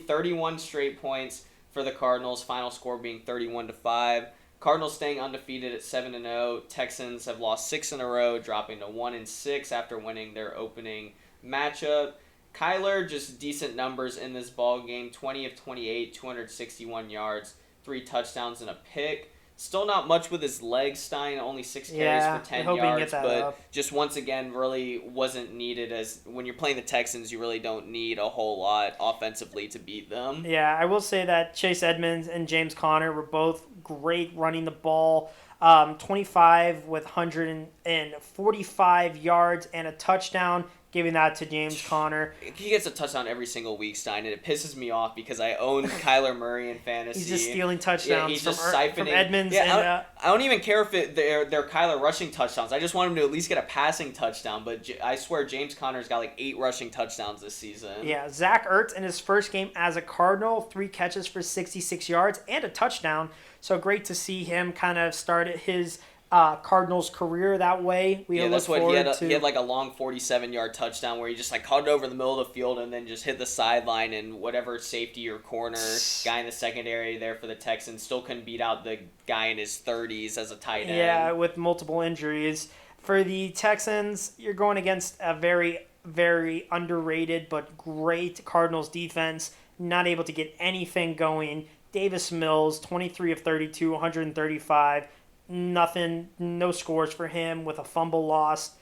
31 straight points for the Cardinals, final score being 31-5. Cardinals staying undefeated at 7-0. Texans have lost 6 in a row, dropping to 1-6 after winning their opening matchup. Kyler, just decent numbers in this ball game. 20 of 28, 261 yards, 3 touchdowns and a pick. Still not much with his legs, Stein. Only 6 carries for 10 yards, but just once again really wasn't needed, as when you're playing the Texans, you really don't need a whole lot offensively to beat them. Yeah, I will say that Chase Edmonds and James Conner were both great running the ball. 25 with 145 yards and a touchdown, giving that to James Conner. He gets a touchdown every single week, Stein, and it pisses me off because I own Kyler Murray in fantasy. He's just stealing touchdowns he's just siphoning. From Edmonds. Yeah, I don't even care if they're Kyler rushing touchdowns. I just want him to at least get a passing touchdown, but I swear James Conner's got like 8 rushing touchdowns this season. Yeah, Zach Ertz in his first game as a Cardinal, 3 catches for 66 yards and a touchdown. So great to see him kind of start his Cardinals career that way. That's what he had. He had like a long 47-yard touchdown where he just like caught it over the middle of the field and then just hit the sideline, and whatever safety or corner guy in the secondary there for the Texans still couldn't beat out the guy in his 30s as a tight end. Yeah, with multiple injuries. For the Texans, you're going against a very, very underrated but great Cardinals defense. Not able to get anything going. Davis Mills, 23 of 32, 135. Nothing, no scores for him with a fumble lost.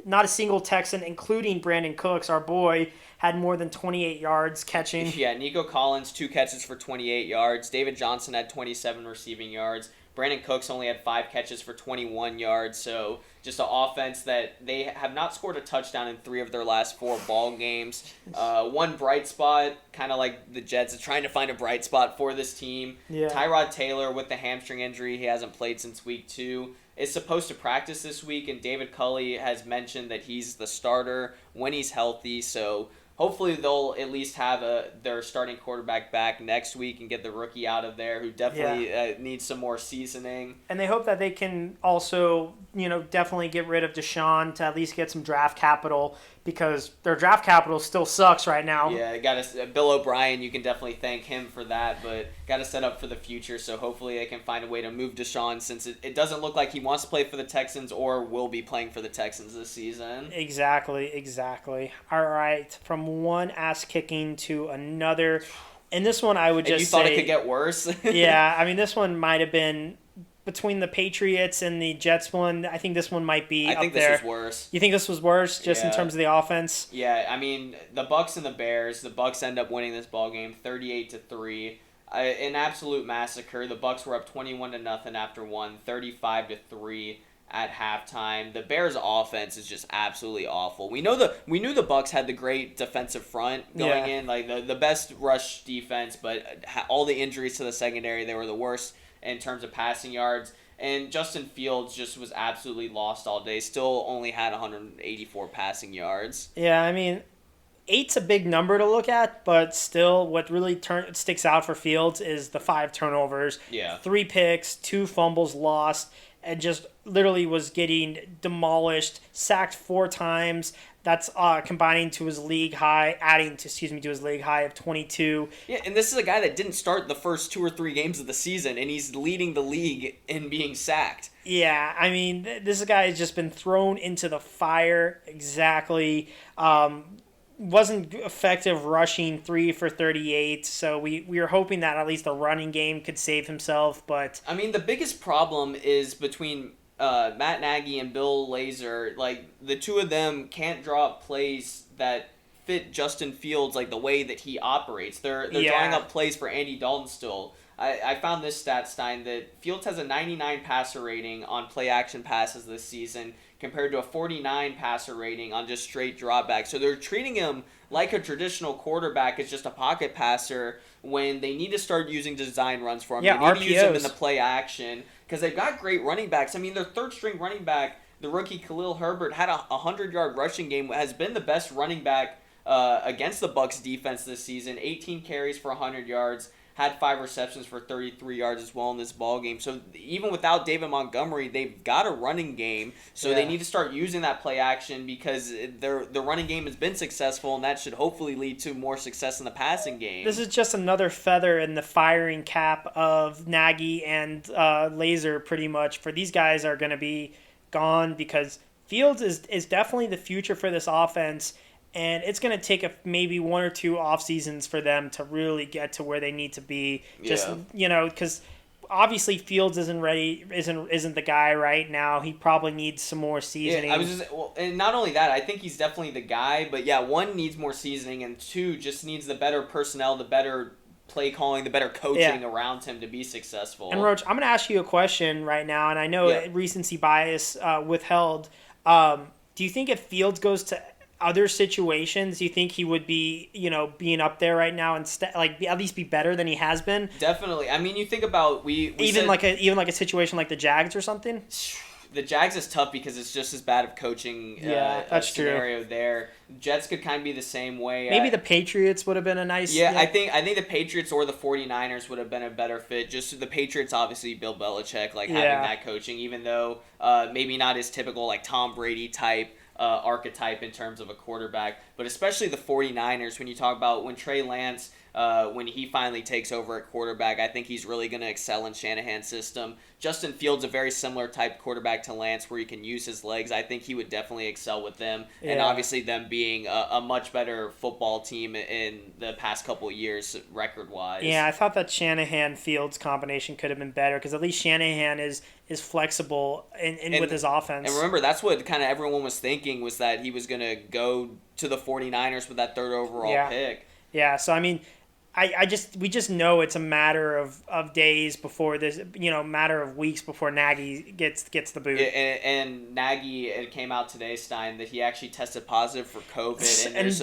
Not a single Texan, including Brandon Cooks, our boy, had more than 28 yards catching. Yeah, Nico Collins, 2 catches for 28 yards. David Johnson had 27 receiving yards. Brandon Cooks only had 5 catches for 21 yards, so just an offense that they have not scored a touchdown in 3 of their last 4 ball games. One bright spot, kind of like the Jets, is trying to find a bright spot for this team. Yeah. Tyrod Taylor with the hamstring injury, he hasn't played since week 2, is supposed to practice this week, and David Culley has mentioned that he's the starter when he's healthy, so hopefully they'll at least have their starting quarterback back next week and get the rookie out of there who definitely needs some more seasoning. And they hope that they can also, definitely get rid of Deshaun to at least get some draft capital, because their draft capital still sucks right now. Yeah, Bill O'Brien, you can definitely thank him for that, but got to set up for the future, so hopefully they can find a way to move Deshaun, since it doesn't look like he wants to play for the Texans or will be playing for the Texans this season. Exactly. All right, from one ass-kicking to another, and this one I would just say... And you thought it could get worse? Yeah, I mean, this one might have been... Between the Patriots and the Jets one, I think this one might be up there. I think this was worse. You think this was worse, just in terms of the offense? Yeah, I mean, the Bucs and the Bears. The Bucs end up winning this ball game 38-3. An absolute massacre. The Bucs were up 21-0 after 35-3 at halftime. The Bears' offense is just absolutely awful. We knew the Bucs had the great defensive front going in, like the best rush defense, but all the injuries to the secondary, they were the worst in terms of passing yards. And Justin Fields just was absolutely lost all day. Still only had 184 passing yards. Yeah, I mean, 8's a big number to look at, but still what really sticks out for Fields is the 5 turnovers. Yeah. 3 picks, 2 fumbles lost, and just literally was getting demolished, sacked 4 times. That's combining to his league high, to his league high of 22. Yeah, and this is a guy that didn't start the first 2 or 3 games of the season, and he's leading the league in being sacked. Yeah, I mean, this guy has just been thrown into the fire. Exactly. Wasn't effective rushing 3 for 38, so we were hoping that at least the running game could save himself, but... I mean, the biggest problem is between Matt Nagy and Bill Lazor. Like, the two of them can't draw up plays that fit Justin Fields, like, the way that he operates. They're drawing up plays for Andy Dalton still. I found this stat, Stein, that Fields has a 99 passer rating on play-action passes this season compared to a 49 passer rating on just straight dropbacks. So they're treating him like a traditional quarterback as just a pocket passer when they need to start using design runs for him. Yeah, they need RPOs. to use him in the play-action because they've got great running backs. I mean, their third-string running back, the rookie Khalil Herbert, had a 100-yard rushing game, has been the best running back against the Bucs defense this season. 18 carries for 100 yards. Had 5 receptions for 33 yards as well in this ball game. So even without David Montgomery, they've got a running game. So they need to start using that play action because their running game has been successful, and that should hopefully lead to more success in the passing game. This is just another feather in the firing cap of Nagy and Lazor, pretty much. For these guys are going to be gone because Fields is definitely the future for this offense. And it's going to take maybe 1 or 2 off seasons for them to really get to where they need to be. Just because obviously Fields isn't ready, isn't the guy right now. He probably needs some more seasoning. Yeah, and not only that, I think he's definitely the guy. But yeah, 1 needs more seasoning, and 2 just needs the better personnel, the better play calling, the better coaching around him to be successful. And Roach, I'm going to ask you a question right now, and I know recency bias withheld. Do you think if Fields goes to other situations, you think he would be, being up there right now and at least be better than he has been? Definitely. I mean, you think about even a situation like the Jags or something. The Jags is tough because it's just as bad of coaching that's scenario true. there. Jets could kind of be the same way. Maybe the Patriots would have been a nice... Yeah, I think the Patriots or the 49ers would have been a better fit. Just the Patriots, obviously, Bill Belichick, having that coaching, even though maybe not his typical Tom Brady type archetype in terms of a quarterback, but especially the 49ers, when you talk about when Trey Lance, when he finally takes over at quarterback, I think he's really going to excel in Shanahan's system. Justin Fields, a very similar type quarterback to Lance where he can use his legs. I think he would definitely excel with them, and obviously them being a much better football team in the past couple of years record-wise. Yeah, I thought that Shanahan-Fields combination could have been better because at least Shanahan is flexible in with his offense. And remember, that's what kind of everyone was thinking, was that he was going to go to the 49ers with that 3rd overall pick. Yeah, so I mean, we just know it's a matter of days before this, matter of weeks before Nagy gets the boot. And Nagy, it came out today, Stein, that he actually tested positive for COVID, and there's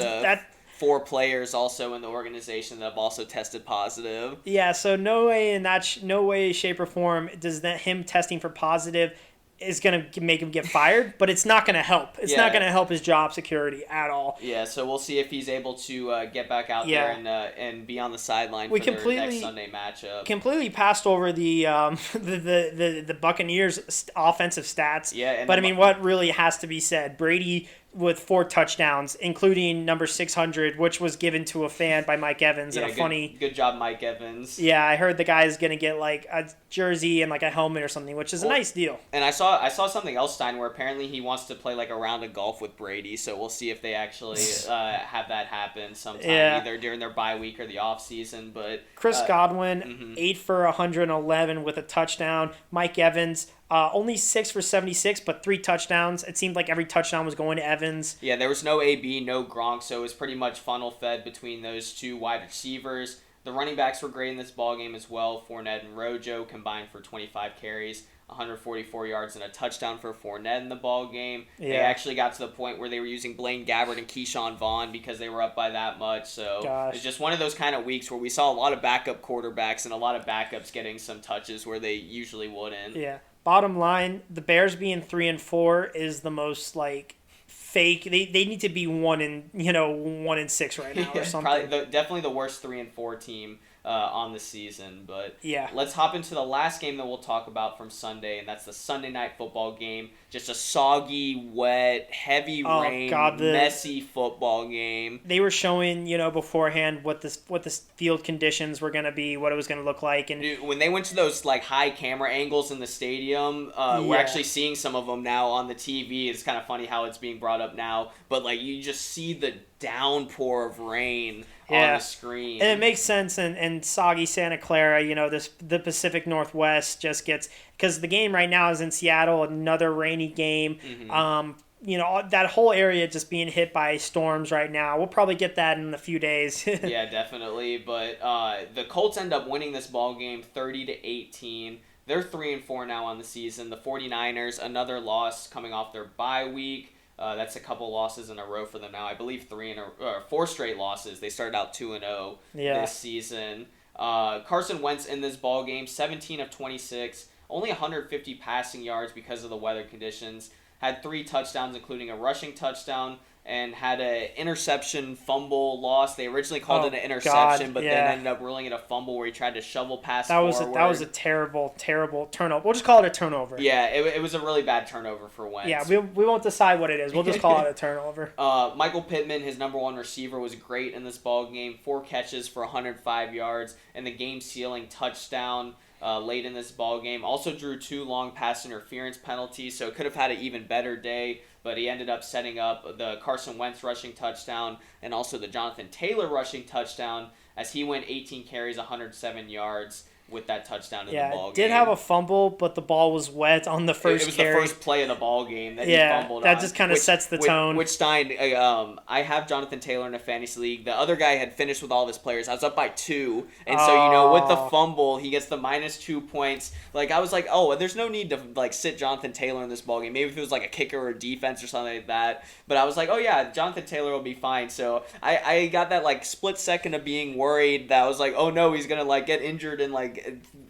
4 players also in the organization that have also tested positive. Yeah, so no way, shape, or form does him testing for positive is going to make him get fired, but it's not going to help. It's not going to help his job security at all. Yeah, so we'll see if he's able to get back out there and be on the sideline for their next Sunday matchup. Completely passed over the Buccaneers' offensive stats. Yeah, but I mean, what really has to be said? Brady with 4 touchdowns, including number 600, which was given to a fan by Mike Evans. Yeah, good job, Mike Evans. Yeah, I heard the guy is going to get like a jersey and like a helmet or something, which is a nice deal. And I saw something else, Stein, where apparently he wants to play like a round of golf with Brady. So we'll see if they actually have that happen sometime, either during their bye week or the off season. But Chris Godwin, 8 for 111 with a touchdown. Mike Evans, only 6 for 76, but 3 touchdowns. It seemed like every touchdown was going to Evans. Yeah, there was no AB, no Gronk, so it was pretty much funnel fed between those 2 wide receivers. The running backs were great in this ballgame as well. Fournette and Rojo combined for 25 carries, 144 yards, and a touchdown for Fournette in the ballgame. Yeah. They actually got to the point where they were using Blaine Gabbert and Keyshawn Vaughn because they were up by that much. So it's just one of those kind of weeks where we saw a lot of backup quarterbacks and a lot of backups getting some touches where they usually wouldn't. Yeah. Bottom line, the Bears being 3-4 is the most fake. They need to be 1-6 right now or something. Definitely the worst 3-4 team on the season. But yeah, let's hop into the last game that we'll talk about from Sunday, and that's the Sunday night football game. Just a soggy, wet, heavy rain, messy football game. They were showing beforehand what the field conditions were going to be, what it was going to look like, and dude, when they went to those high camera angles in the stadium, we're actually seeing some of them now on the TV. It's kind of funny how it's being brought up now, but you just see the downpour of rain on the screen. And it makes sense in soggy Santa Clara, the Pacific Northwest just gets, because the game right now is in Seattle, another rainy game. Mm-hmm. That whole area just being hit by storms right now. We'll probably get that in a few days. Yeah, definitely. But the Colts end up winning this ball game 30-18. They're 3-4 now on the season. The 49ers, another loss coming off their bye week. That's a couple losses in a row for them now. I believe 4 straight losses. They started out 2-0 this season. Carson Wentz in this ball game, 17 of 26, only 150 passing yards because of the weather conditions. Had 3 touchdowns, including a rushing touchdown, and had an interception fumble loss. They originally called it an interception, then ended up ruling it a fumble where he tried to shovel pass forward. That was a terrible, terrible turnover. We'll just call it a turnover. Yeah, it was a really bad turnover for Wentz. Yeah, we won't decide what it is. We'll just call it a turnover. Michael Pittman, his number 1 receiver, was great in this ball game. 4 catches for 105 yards and the game-sealing touchdown late in this ball game. Also drew 2 long pass interference penalties, so could have had an even better day, but he ended up setting up the Carson Wentz rushing touchdown and also the Jonathan Taylor rushing touchdown as he went 18 carries, 107 yards with that touchdown in the ball game. Did have a fumble, but the ball was wet on the first carry. It was the first play of the ball game that he fumbled that just kind of sets the tone. Which Stein, I have Jonathan Taylor in a fantasy league. The other guy had finished with all of his players. I was up by 2, and so with the fumble, he gets the -2 points. I was like, there's no need to sit Jonathan Taylor in this ball game. Maybe if it was a kicker or a defense or something like that. But I was like, Jonathan Taylor will be fine. So I got that split second of being worried that I was like, oh no, he's gonna get injured and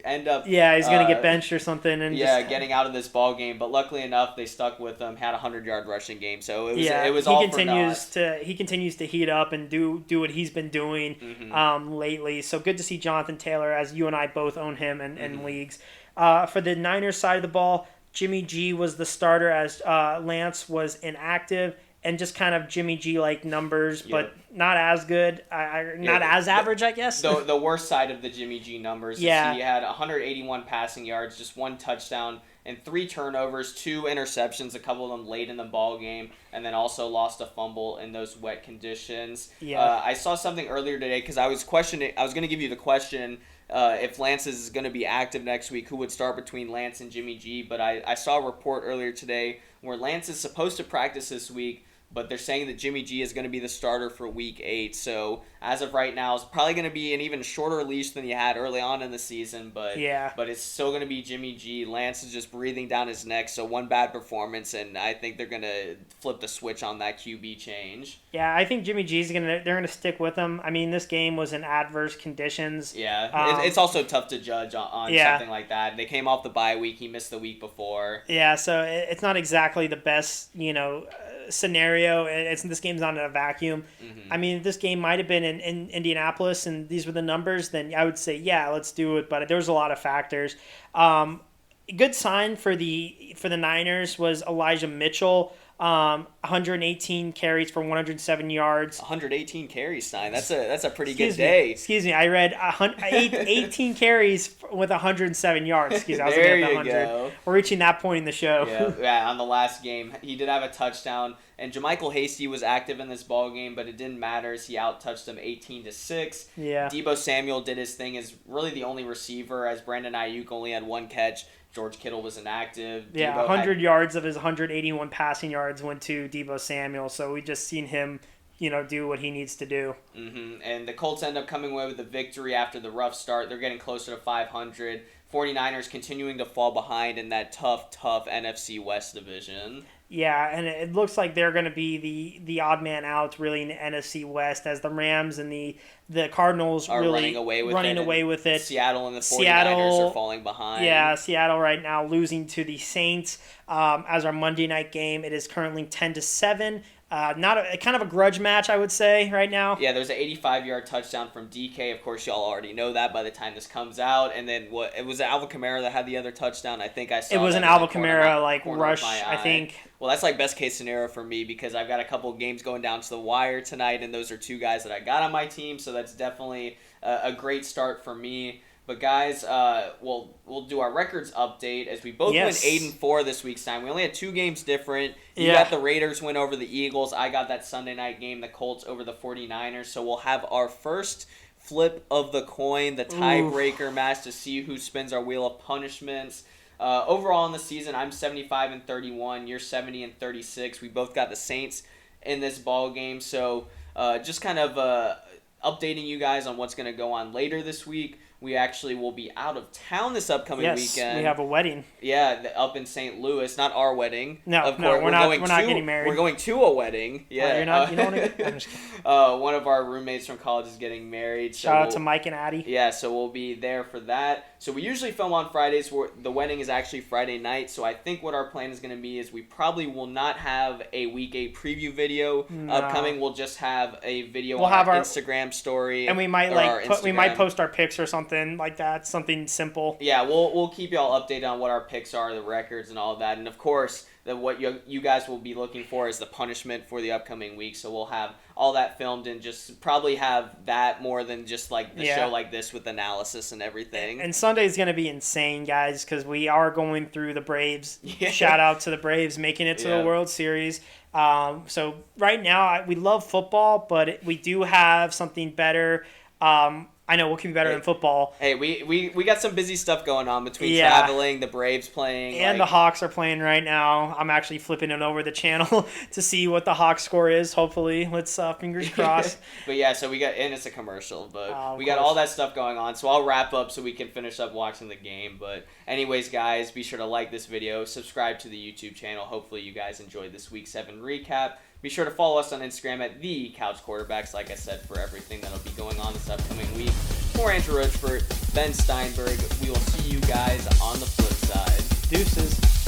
end up he's gonna get benched or something and getting out of this ball game. But luckily enough, they stuck with him, had a 100-yard rushing game, so it was all for naught. He continues to heat up and do what he's been doing lately. So good to see Jonathan Taylor, as you and I both own him in leagues. For the Niners side of the ball, Jimmy G was the starter as Lance was inactive. And just kind of Jimmy G-like numbers, but not as good, not as average, I guess. The worst side of the Jimmy G numbers is he had 181 passing yards, just 1 touchdown, and 3 turnovers, 2 interceptions, a couple of them late in the ball game, and then also lost a fumble in those wet conditions. I saw something earlier today because I was going to give you the question, if Lance is going to be active next week, who would start between Lance and Jimmy G, but I saw a report earlier today where Lance is supposed to practice this week, but they're saying that Jimmy G is going to be the starter for Week 8. So as of right now, it's probably going to be an even shorter leash than you had early on in the season. But it's still going to be Jimmy G. Lance is just breathing down his neck. So one bad performance, and I think they're going to flip the switch on that QB change. Yeah, I think Jimmy G's they're going to stick with him. I mean, this game was in adverse conditions. Yeah, it's also tough to judge on something like that. They came off the bye week. He missed the week before. Yeah, so it's not exactly the best, scenario. This game's not in a vacuum. I mean, if this game might have been in Indianapolis and these were the numbers, then I would say, yeah, let's do it. But there's a lot of factors. Good sign for the Niners was Elijah Mitchell. 118 carries for 107 yards. 118 carries, Stein. That's a pretty good day. Excuse me. I read 18 carries with 107 yards. Excuse me. I was there you go. We're reaching that point in the show. Yeah. On the last game, he did have a touchdown, and JaMychal Hasty was active in this ball game, but it didn't matter as he out-touched him 18-6. Yeah. Deebo Samuel did his thing as really the only receiver, as Brandon Ayuk only had one catch. George Kittle was inactive. Yeah, 100 yards of his 181 passing yards went to Deebo Samuel, so we just seen him, do what he needs to do. And the Colts end up coming away with a victory after the rough start. They're getting closer to 500. 49ers continuing to fall behind in that tough NFC West division. Yeah, and it looks like they're going to be the odd man out really in the NFC West as the Rams and the Cardinals are really running away with it. Seattle and the 49ers are falling behind. Yeah, Seattle right now losing to the Saints as our Monday night game. It is currently 10-7. Kind of a grudge match, I would say, right now. Yeah, there's an 85-yard touchdown from DK. Of course, y'all already know that by the time this comes out. And then it was Alvin Kamara that had the other touchdown. I think I saw it was an Alvin Kamara rush, I think. Well, that's like best case scenario for me because I've got a couple of games going down to the wire tonight, and those are two guys that I got on my team. So that's definitely a great start for me. But guys, we'll do our records update as we both went 8-4 this week's time. We only had 2 games different. You got the Raiders win over the Eagles. I got that Sunday night game, the Colts over the 49ers. So we'll have our first flip of the coin, the tiebreaker match to see who spins our wheel of punishments. Overall in the season, I'm 75-31. You're 70-36. We both got the Saints in this ball game. So just kind of updating you guys on what's going to go on later this week. We actually will be out of town this upcoming weekend. Yes, we have a wedding. Yeah, up in St. Louis. Not our wedding. No, we're not getting married. We're going to a wedding. Yeah, you're not. You don't want to. I'm just kidding. One of our roommates from college is getting married. So Shout out to Mike and Addie. Yeah, so we'll be there for that. So we usually film on Fridays. The wedding is actually Friday night. So I think what our plan is going to be is we probably will not have a Week 8 preview video upcoming. We'll just have a video on our Instagram story, and we might we might post our picks or something like that, something simple. Yeah, we'll keep y'all updated on what our picks are, the records, and all of that. And of course, what you guys will be looking for is the punishment for the upcoming week. So we'll have all that filmed and just probably have that more than just like the show like this with analysis and everything. And Sunday is going to be insane, guys, because we are going through the Braves. Yeah. Shout out to the Braves making it to the World Series. So right now, we love football, but we do have something better. I know, what can be better than football? Hey, we got some busy stuff going on between traveling, the Braves playing. And the Hawks are playing right now. I'm actually flipping it over the channel to see what the Hawks score is, hopefully. Let's fingers crossed. But yeah, so we got, and it's a commercial, but we got all that stuff going on. So I'll wrap up so we can finish up watching the game. But anyways, guys, be sure to like this video, subscribe to the YouTube channel. Hopefully you guys enjoyed this Week 7 recap. Be sure to follow us on Instagram at The Couch Quarterbacks, like I said, for everything that'll be going on this upcoming week. For Andrew Rochford, Ben Steinberg, we will see you guys on the flip side. Deuces.